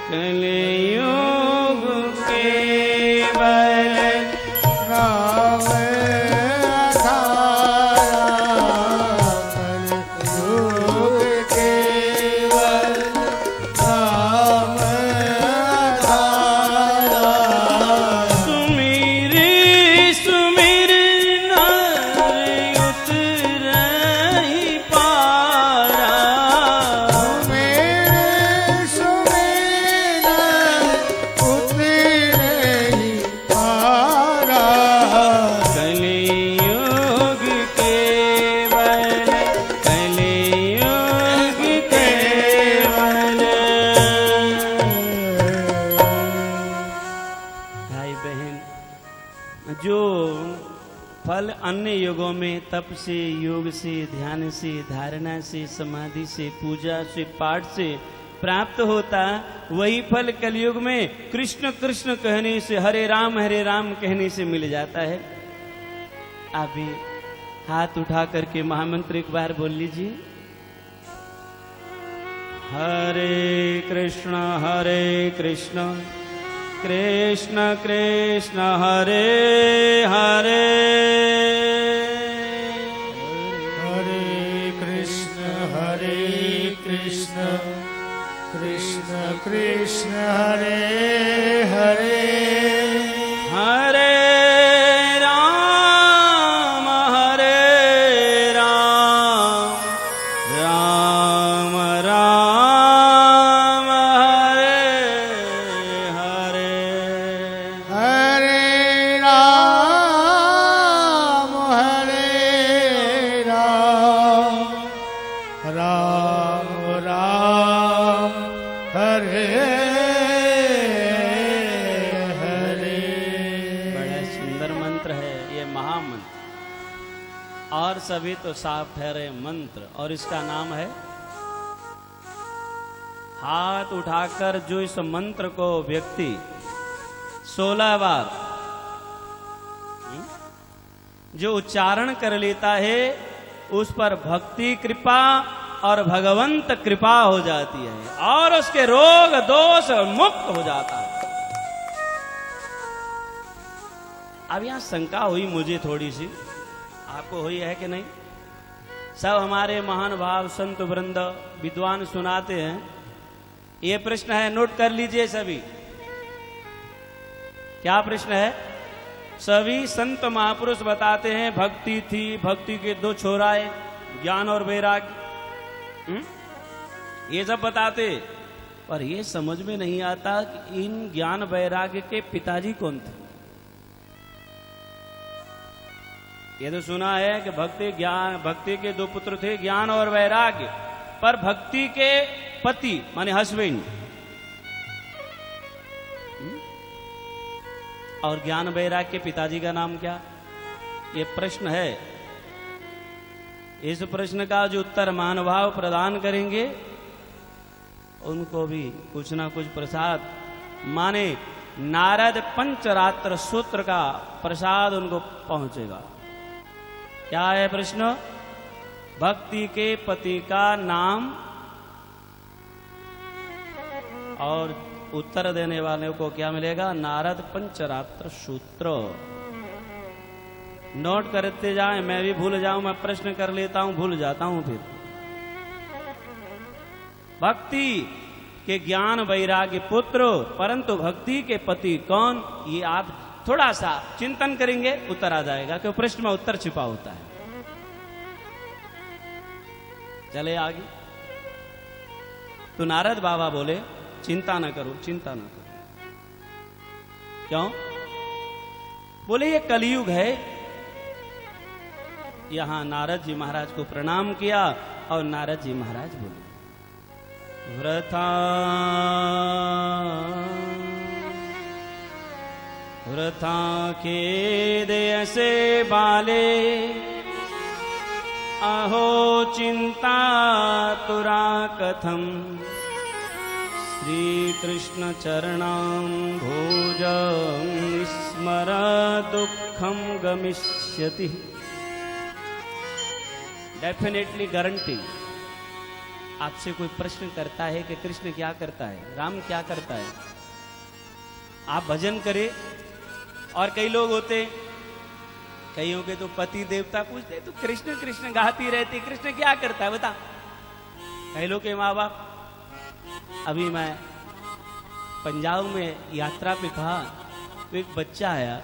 कलयुग केवल नाम अन्य युगों में तप से, योग से, ध्यान से, धारणा से, समाधि से, पूजा से, पाठ से प्राप्त होता, वही फल कलयुग में कृष्ण कृष्ण कहने से, हरे राम कहने से मिल जाता है। आप भी हाथ उठा करके महामंत्र एक बार बोल लीजिए। हरे कृष्ण कृष्ण कृष्ण हरे हरे, हरे कृष्ण कृष्ण कृष्ण हरे हरे, हरे राम राम राम हरे हरे, हरे राम राम राम हरे हरे। बड़ा सुंदर मंत्र है ये महामंत्र, और सभी तो साफ ठहरे मंत्र, और इसका नाम है हाथ उठाकर जो इस मंत्र को व्यक्ति 16 बार जो उच्चारण कर लेता है, उस पर भक्ति कृपा और भगवंत कृपा हो जाती है, और उसके रोग दोष मुक्त हो जाता है। अब यहां शंका हुई मुझे थोड़ी सी, आपको हुई है कि नहीं? सब हमारे महान भाव संत वृंद विद्वान सुनाते हैं। ये प्रश्न है, नोट कर लीजिए सभी। क्या प्रश्न है? सभी संत महापुरुष बताते हैं भक्ति थी, भक्ति के 2 छोराए, ज्ञान और वैराग्य, ये सब बताते, पर ये समझ में नहीं आता कि इन ज्ञान वैराग्य के पिताजी कौन थे। ये तो सुना है कि भक्ति के 2 पुत्र थे, ज्ञान और वैराग्य, पर भक्ति के पति माने हस्बैंड और ज्ञान वैराग्य के पिताजी का नाम क्या? ये प्रश्न है। इस प्रश्न का जो उत्तर महानुभाव प्रदान करेंगे, उनको भी कुछ ना कुछ प्रसाद माने नारद पंचरात्र सूत्र का प्रसाद उनको पहुंचेगा। क्या है प्रश्न? भक्ति के पति का नाम, और उत्तर देने वाले को क्या मिलेगा? नारद पंचरात्र सूत्र। नोट करते जाएं, मैं भी भूल जाऊं, मैं प्रश्न कर लेता हूं, भूल जाता हूं फिर। भक्ति के ज्ञान वैराग्य पुत्र, परंतु भक्ति के पति कौन? ये आप थोड़ा सा चिंतन करेंगे, उत्तर आ जाएगा, क्योंकि प्रश्न में उत्तर छिपा होता है। चले आगे। तो नारद बाबा बोले चिंता न करो, चिंता न करो। क्यों? बोले ये कलयुग है। यहां नारद जी महाराज को प्रणाम किया और नारद जी महाराज बोले वृथा वृथा खेदय से बाले, अहो चिंता तुरा कथम, श्री कृष्ण चरणां भोजं स्मर दुखम गमिष्यति। Definitely guarantee. आपसे कोई प्रश्न करता है कि कृष्ण क्या करता है, राम क्या करता है, आप भजन करें। और कई लोग होते, कईयों के तो पति देवता पूछते तो कृष्ण कृष्ण गाती रहती, कृष्ण क्या करता है बता। कई लोग के माँ बाप, अभी मैं पंजाब में यात्रा पे था तो एक बच्चा आया,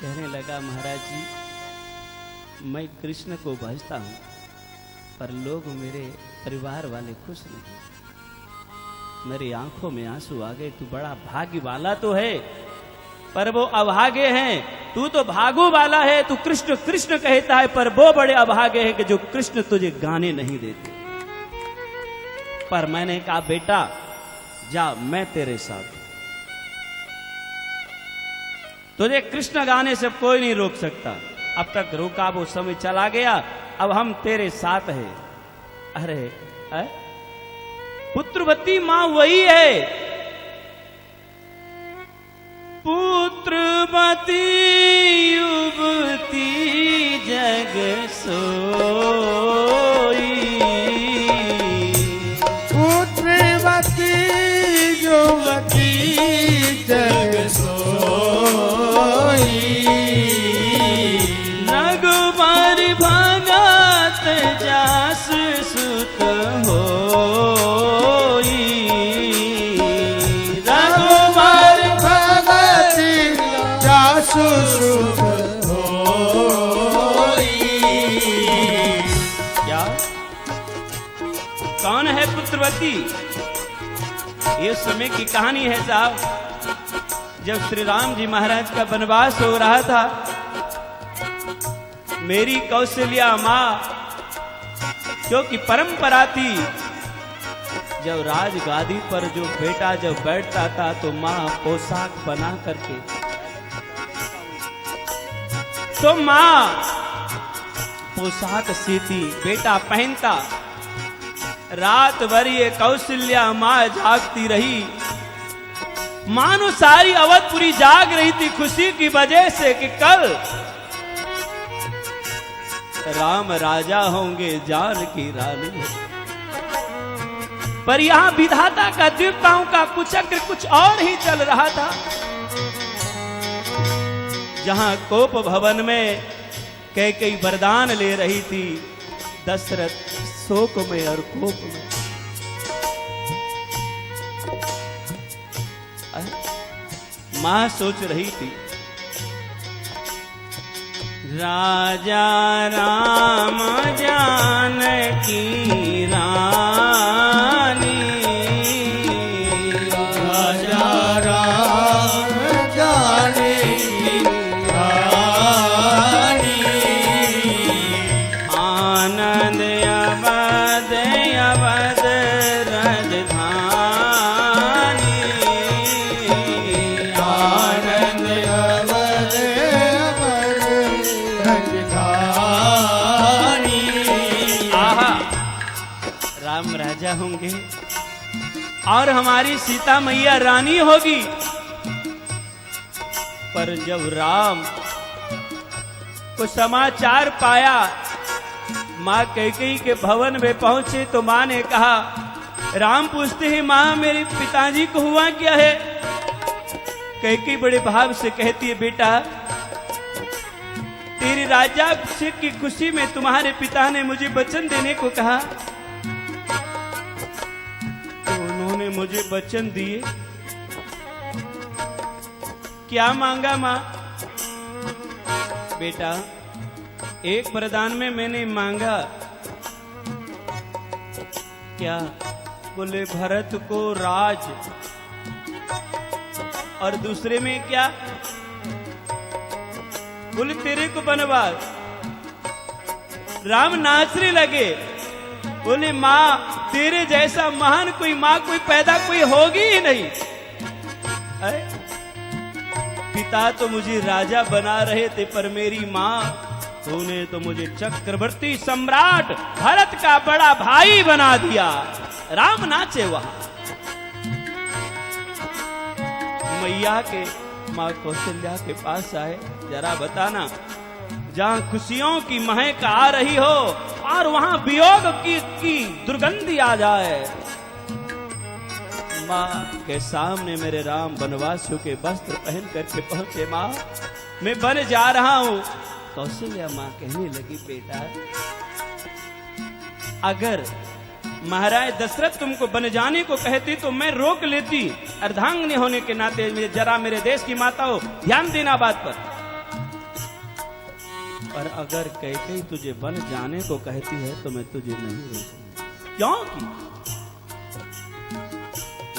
कहने लगा महाराज जी मैं कृष्ण को भजता हूं, पर लोग मेरे परिवार वाले खुश नहीं। मेरी आंखों में आंसू आ गए। तू बड़ा भाग्य वाला तो है, पर वो अभागे हैं। तू तो भागो वाला है, तू कृष्ण कृष्ण कहता है, पर वो बड़े अभागे हैं कि जो कृष्ण तुझे गाने नहीं देते। पर मैंने कहा बेटा जा, मैं तेरे साथ, तुझे कृष्ण गाने से कोई नहीं रोक सकता। अब तक रोका, वो समय चला गया, अब हम तेरे साथ हैं। अरे पुत्रवती मां वही है, पुत्रवती युवती जग सोई, पुत्रवती युवती जग सोई, रघुबर भगत जास सुत होई, रघुबर भगत जास सुत होई। क्या? कौन है पुत्रवती? ये समय की कहानी है साहब। जब श्री राम जी महाराज का वनवास हो रहा था, मेरी कौशल्या मां, क्योंकि परंपरा थी, जब राजगादी पर जो बेटा जब बैठता था तो मां पोशाक बना करके, तो मां पोशाक सीती, बेटा पहनता। रात भर ये कौशल्या मां जागती रही, मानो सारी अवधपुरी जाग रही थी खुशी की वजह से कि कल राम राजा होंगे, जानकी रानी। पर यहां विधाता का, देवताओं का कुचक्र कुछ और ही चल रहा था। जहां कोप भवन में कैकेयी वरदान ले रही थी, दशरथ शोक में और कोप में। मां सोच रही थी, राजा राम जानकी रानी, राजा राम जानकी रानी, आनंद अवध अवध राजधानी, आनंद अवध अवध राजधानी। आहा, राम राजा होंगे और हमारी सीता मैया रानी होगी। पर जब राम को समाचार पाया, माँ कैकेयी के भवन में पहुंचे तो माँ ने कहा, राम पूछते हैं माँ मेरे पिताजी को हुआ क्या है? कैकेयी बड़े भाव से कहती है, बेटा तेरी राजा की खुशी में तुम्हारे पिता ने मुझे वचन देने को कहा, तो उन्होंने मुझे वचन दिए। क्या मांगा माँ? बेटा एक वरदान में मैंने मांगा। क्या? बोले भरत को राज, और दूसरे में क्या? बोले तेरे को बनवास। राम नाचने लगे, बोले माँ तेरे जैसा महान कोई माँ कोई पैदा कोई होगी ही नहीं। पिता तो मुझे राजा बना रहे थे, पर मेरी माँ तूने तो मुझे चक्रवर्ती सम्राट भरत का बड़ा भाई बना दिया। राम नाचे वहां। मैया के माँ कौशल्या के पास आए, जरा बताना जहां खुशियों की महक आ रही हो और वहां वियोग की दुर्गंधी आ जाए। माँ के सामने मेरे राम वनवासियों के वस्त्र पहन करके पहुंचे। माँ मैं बन जा रहा हूं। कौशल्या माँ कहने लगी, बेटा अगर महाराज दशरथ तुमको बन जाने को कहती तो मैं रोक लेती, अर्धांगिनी होने के नाते जरा मेरे देश की माता हो, ध्यान देना बात पर। और अगर कैकेयी तुझे बन जाने को कहती है तो मैं तुझे नहीं रोकूंगा, क्योंकि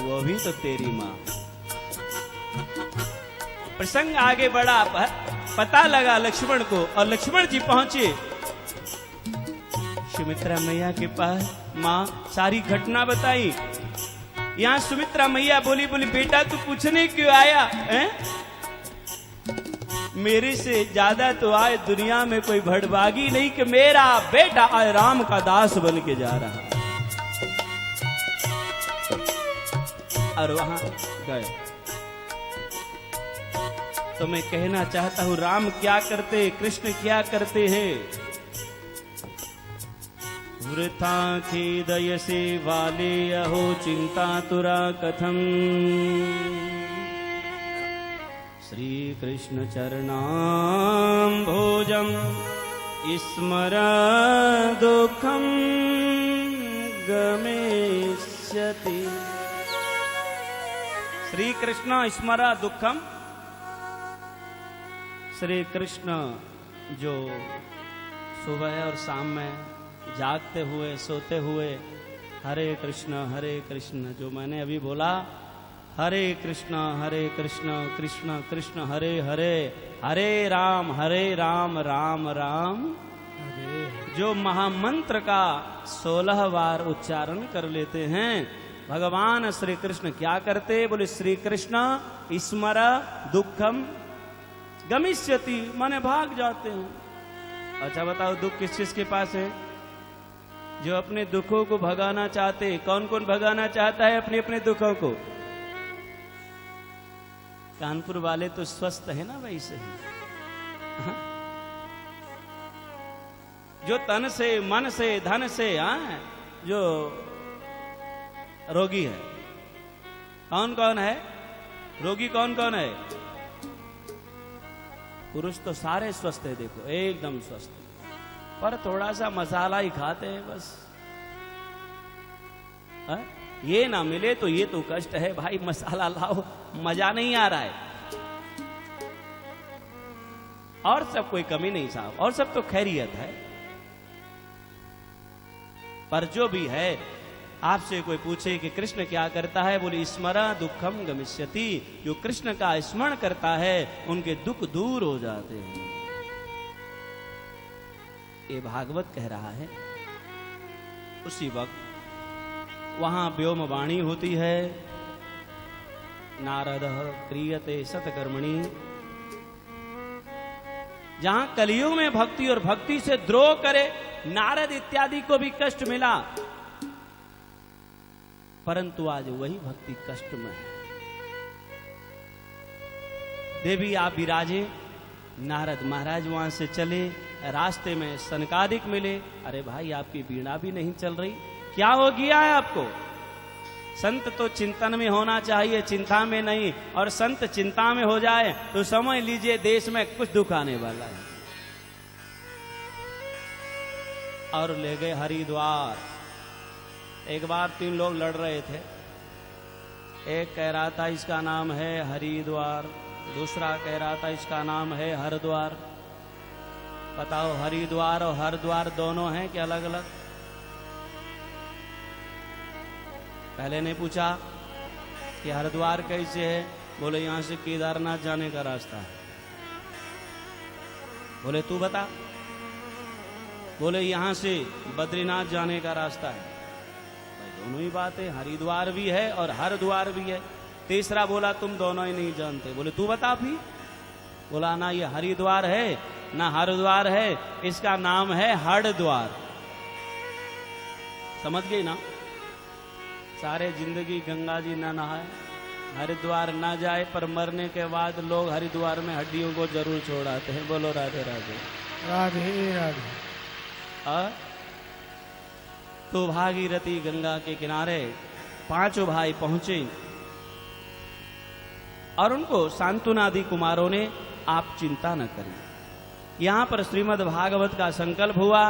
वो भी तो तेरी मां। प्रसंग आगे बढ़ा, पता लगा लक्ष्मण को, और लक्ष्मण जी पहुंचे सुमित्रा मैया के पास। माँ सारी घटना बताई। यहाँ सुमित्रा मैया बोली, बेटा तू पूछने क्यों आया है? मेरे से ज्यादा तो आए दुनिया में कोई भड़बागी नहीं कि मेरा बेटा आए राम का दास बन के जा रहा। और वहां गए तो मैं कहना चाहता हूं, राम क्या करते, कृष्ण क्या करते हैं। वृथा खेदयसे वाले अहो चिंता तुरा कथम, श्री कृष्ण चरणाम भोजम स्मर दुखम गमिष्यति। श्री कृष्ण स्मर दुखम। श्री कृष्ण जो सुबह और शाम में जागते हुए सोते हुए हरे कृष्ण जो मैंने अभी बोला, हरे कृष्ण कृष्ण कृष्ण हरे हरे, हरे राम राम राम हरे। जो महामंत्र का 16 बार उच्चारण कर लेते हैं, भगवान श्री कृष्ण क्या करते? बोले श्री कृष्ण स्मर दुखम गमिष्यति, माने भाग जाते हैं। अच्छा बताओ दुख किस चीज के पास है? जो अपने दुखों को भगाना चाहते। कौन कौन भगाना चाहता है अपने अपने दुखों को? कानपुर वाले तो स्वस्थ है ना वैसे ही। जो तन से मन से धन से जो रोगी है, कौन कौन है रोगी? कौन कौन है? पुरुष तो सारे स्वस्थ है, देखो एकदम स्वस्थ, पर थोड़ा सा मसाला ही खाते हैं बस। ये ना मिले तो ये तो कष्ट है भाई, मसाला लाओ, मजा नहीं आ रहा है। और सब कोई कमी नहीं साहब, और सब तो खैरियत है। पर जो भी है, आपसे कोई पूछे कि कृष्ण क्या करता है, बोले स्मरा दुखम गमिष्यति। जो कृष्ण का स्मरण करता है उनके दुख दूर हो जाते हैं। ये भागवत कह रहा है। उसी वक्त वहां व्योम वाणी होती है, नारद क्रियते सतकर्मणि। जहां कलियुग में भक्ति और भक्ति से द्रोह करे, नारद इत्यादि को भी कष्ट मिला, परंतु आज वही भक्ति कष्ट में है। देवी आप विराजे। नारद महाराज वहां से चले, रास्ते में सनकादिक मिले। अरे भाई आपकी वीणा भी नहीं चल रही, क्या हो गया है आपको? संत तो चिंतन में होना चाहिए, चिंता में नहीं। और संत चिंता में हो जाए तो समझ लीजिए देश में कुछ दुख आने वाला है। और ले गए हरिद्वार। एक बार 3 लोग लड़ रहे थे। एक कह रहा था इसका नाम है हरिद्वार, दूसरा कह रहा था इसका नाम है हरद्वार। बताओ हरिद्वार और हरद्वार दोनों हैं कि अलग अलग? पहले ने पूछा कि हरिद्वार कैसे है? बोले यहां से केदारनाथ जाने का रास्ता है। बोले तू बता। बोले यहां से बद्रीनाथ जाने का रास्ता है। भाई दोनों ही बात है, हरिद्वार भी है और हरद्वार भी है। तीसरा बोला तुम दोनों ही नहीं जानते। बोले तू बता भी। बोला ना ये हरिद्वार है ना हरद्वार है, इसका नाम है हरद्वार। समझ गई ना? सारे जिंदगी गंगा जी ना नहाए, हरिद्वार ना जाए, पर मरने के बाद लोग हरिद्वार में हड्डियों को जरूर छोड़ाते हैं। बोलो राधे राधे। राधे राधे। तो भागीरथी गंगा के किनारे 5 भाई पहुंचे और उनको सांत्वनादि कुमारों ने आप चिंता न करें। यहां पर श्रीमद् भागवत का संकल्प हुआ।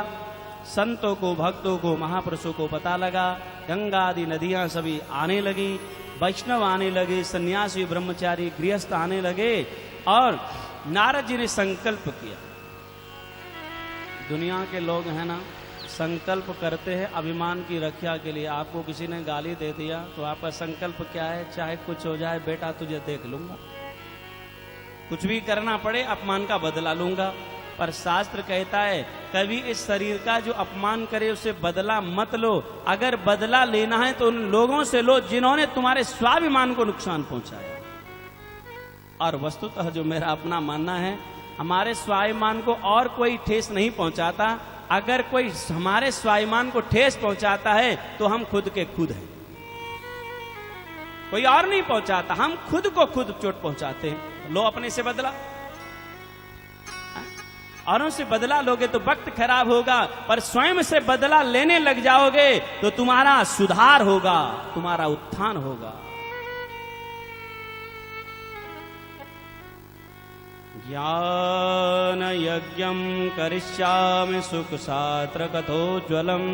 संतों को, भक्तों को, महापुरुषों को पता लगा। गंगा आदि नदियां सभी आने लगी, वैष्णव आने लगे, सन्यासी, ब्रह्मचारी, गृहस्थ आने लगे। और नारद जी ने संकल्प किया। दुनिया के लोग हैं ना, संकल्प करते हैं अभिमान की रक्षा के लिए। आपको किसी ने गाली दे दिया तो आपका संकल्प क्या है? चाहे कुछ हो जाए बेटा तुझे देख लूंगा, कुछ भी करना पड़े अपमान का बदला लूंगा। पर शास्त्र कहता है कभी इस शरीर का जो अपमान करे उससे बदला मत लो। अगर बदला लेना है तो उन लोगों से लो जिन्होंने तुम्हारे स्वाभिमान को नुकसान पहुंचाया। और वस्तुतः जो मेरा अपना मानना है, हमारे स्वाभिमान को और कोई ठेस नहीं पहुंचाता। अगर कोई हमारे स्वाभिमान को ठेस पहुंचाता है तो हम खुद के खुद हैं, कोई और नहीं पहुंचाता। हम खुद को खुद चोट पहुंचाते हैं। लो अपने से बदला। औरों से बदला लोगे तो वक्त खराब होगा, पर स्वयं से बदला लेने लग जाओगे तो तुम्हारा सुधार होगा, तुम्हारा उत्थान होगा। ज्ञान यज्ञं करिष्यामि सुख सात्र कथोज्वलम्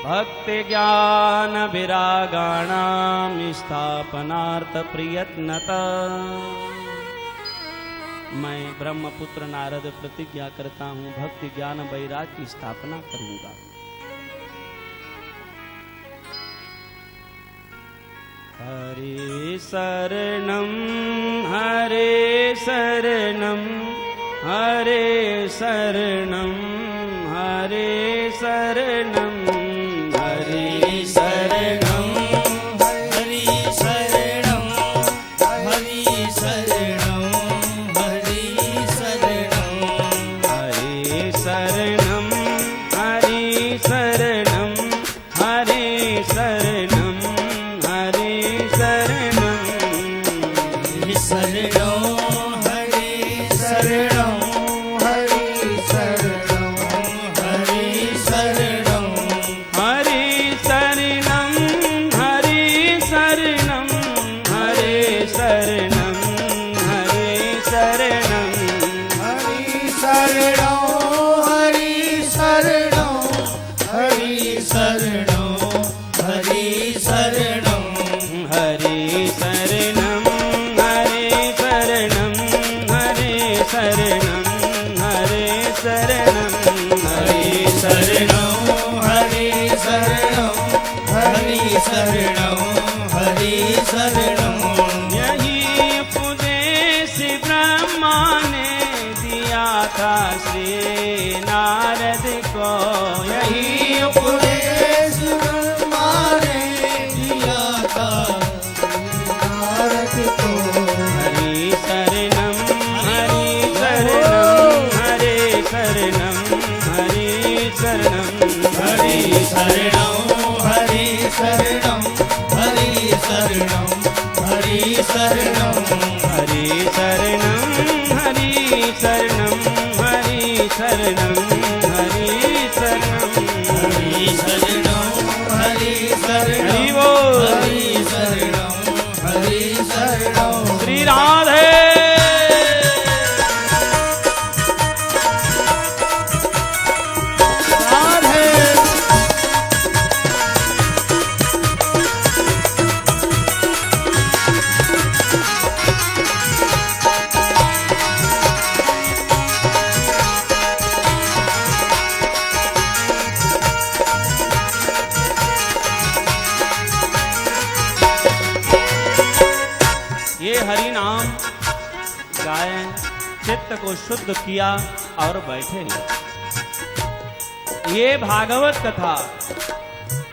भक्ति ज्ञान विरागाणां स्थापनार्थ प्रयत्नता। मैं ब्रह्मपुत्र नारद प्रतिज्ञा करता हूं भक्ति ज्ञान वैराग की स्थापना करूंगा। हरे शरणं हरे शरणं हरे शरणं हरे शरणं हरे शरणं हरि शरणं हरि शरणं हरि शरणं हरे शरणं हरे शरणं हरे शरणं हरे शरणं शरणं हरि शरणं हरि शरणं हरि शरणं हरे शरणं हरे शरणं हरे शरणं हरे शरणं हरि शरणं हरि शरणं हरि शरणं हरि शरणं हरे शरणं हरे शरणं हरे शरणं हरे शरणं हरे शरणं हरि शरणं हरि शरणं हरि शरणं यही उपदेश ब्रह्मा ने दिया था श्री नारद को। यही उपदेश ब्रह्मा ने दिया था नारद को। हरि शरणं हरि शरणं हरे शरणं हरे शरणं हरि शरणं हरि शरणं हरि शरणं हरि हरि शरणं हरि शरणं हरि शरणं हरि शरणं हरि शरणं हरि शरणं हरि शरणं हरि बोल हरि शरणं हरि शरणं श्री राधे राधे ये हरि नाम गाएं, चित्त को शुद्ध किया और बैठे। ये भागवत कथा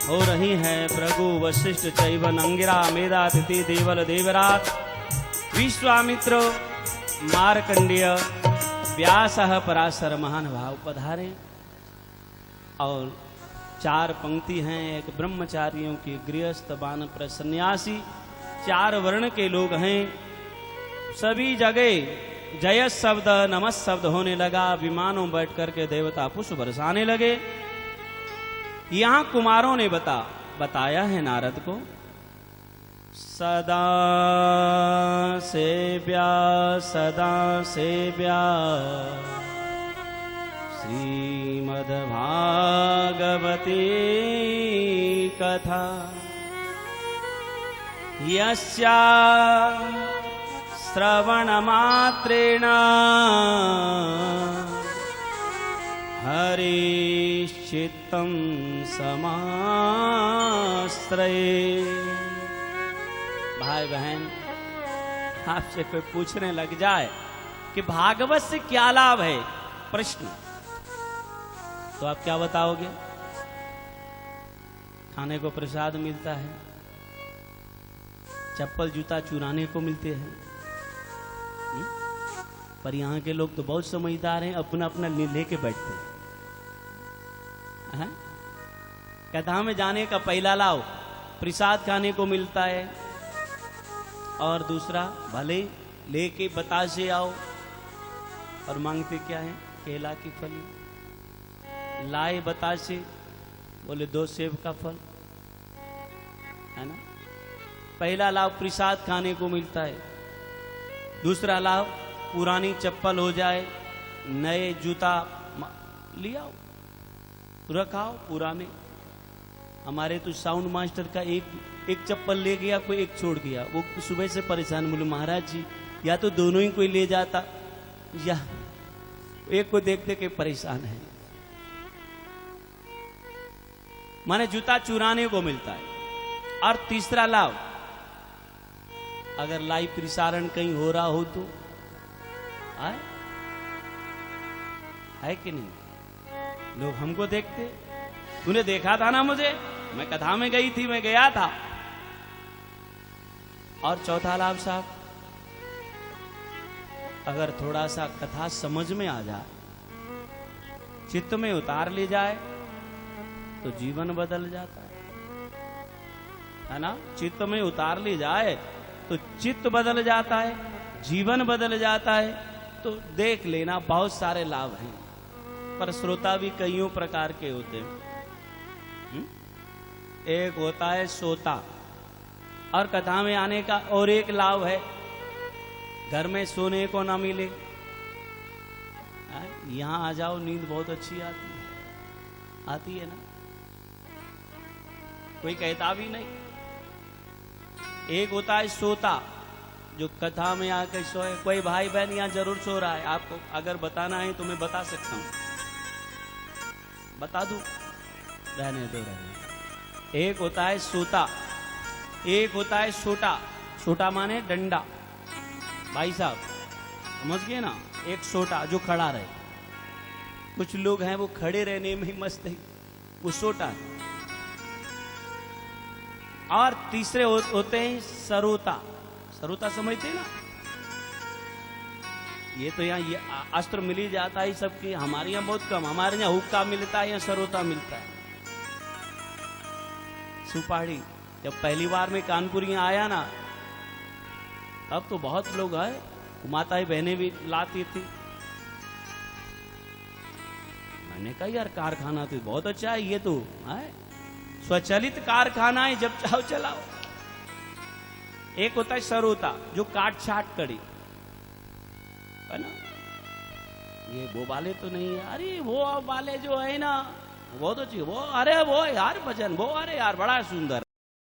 हो रही है। भृगु वशिष्ठ चैवन अंगिरा मेधा तिथि देवल देवरात विश्वामित्र मार्कंडेय व्यासः पराशर महान भाव पधारे। और 4 पंक्ति हैं, एक ब्रह्मचारियों की, गृहस्थ, वानप्रस्थ, सन्यासी, 4 वर्ण के लोग हैं। सभी जगह जय शब्द नमः शब्द होने लगा। विमानों बैठ करके देवता पुष्प बरसाने लगे। यहां कुमारों ने बताया है नारद को, सदा सेव्या श्रीमद्भागवती कथा यस्या श्रवणमात्रेण हरिश्चित्तं समाश्रये। भाई बहन, आपसे कोई पूछने लग जाए कि भागवत से क्या लाभ है, प्रश्न, तो आप क्या बताओगे? खाने को प्रसाद मिलता है, चप्पल जूता चुराने को मिलते हैं। पर यहाँ के लोग तो बहुत समझदार हैं, अपना अपना लेके बैठते हैं। कथा में जाने का पहला लाभ प्रसाद खाने को मिलता है, और दूसरा भले लेके बतासे आओ, और मांगते क्या है? केला की फली। लाए बतासे, बोले 2 सेब का फल, है ना। पहला लाभ प्रसाद खाने को मिलता है। दूसरा लाभ पुरानी चप्पल हो जाए, नए जूता लियाओ, रखाओ पुराने। हमारे तो साउंड मास्टर का एक चप्पल ले गया, कोई एक छोड़ गया। वो सुबह से परेशान, बोले महाराज जी या तो दोनों ही कोई ले जाता, या एक को देखते के परेशान है। माने जूता चुराने को मिलता है। और तीसरा लाभ, अगर लाइव प्रसारण कहीं हो रहा हो तो है कि नहीं? लोग हमको देखते। तूने देखा था ना मुझे, मैं कथा में गई थी, मैं गया था। और चौथा लाभ साहब, अगर थोड़ा सा कथा समझ में आ जाए, चित्त में उतार ले जाए, तो जीवन बदल जाता है ना। चित्त में उतार ले जाए तो चित्त बदल जाता है, जीवन बदल जाता है। तो देख लेना, बहुत सारे लाभ हैं। पर श्रोता भी कईयों प्रकार के होते हैं। एक होता है सोता, और कथा में आने का और एक लाभ है, घर में सोने को ना मिले। यहां आ जाओ, नींद बहुत अच्छी आती है ना, कोई कहता भी नहीं। एक होता है सोता, जो कथा में आकर सोए। कोई भाई बहन यहाँ जरूर सो रहा है, आपको अगर बताना है तो मैं बता सकता हूं, बता दूं? रहने दो। एक होता है सोता, एक होता है सोटा। सोटा माने डंडा। भाई साहब समझ गए ना, एक सोटा जो खड़ा रहे। कुछ लोग हैं वो खड़े रहने में ही मस्त है, वो सोटा है। और तीसरे होते हैं सरोता। सरोता समझते हैं ना, ये तो यहाँ ये अस्त्र मिल ही जाता है सबकी। हमारे यहाँ बहुत कम, हमारे यहाँ हुक्का मिलता है, यहाँ सरोता मिलता है। सुपाड़ी। जब पहली बार में कानपुर यहाँ आया ना, अब तो बहुत लोग आए, माताएं बहनें भी लाती थी। मैंने कहा यार कारखाना तो बहुत अच्छा है, ये तो है स्वचालित कारखाना है, जब चाहो चलाओ। एक होता है सरोता जो काट छाट करी, है ना, ये वो वाले तो नहीं है। अरे वो वाले जो है ना वो तो चाहिए, वो अरे वो यार भजन, वो अरे यार बड़ा सुंदर,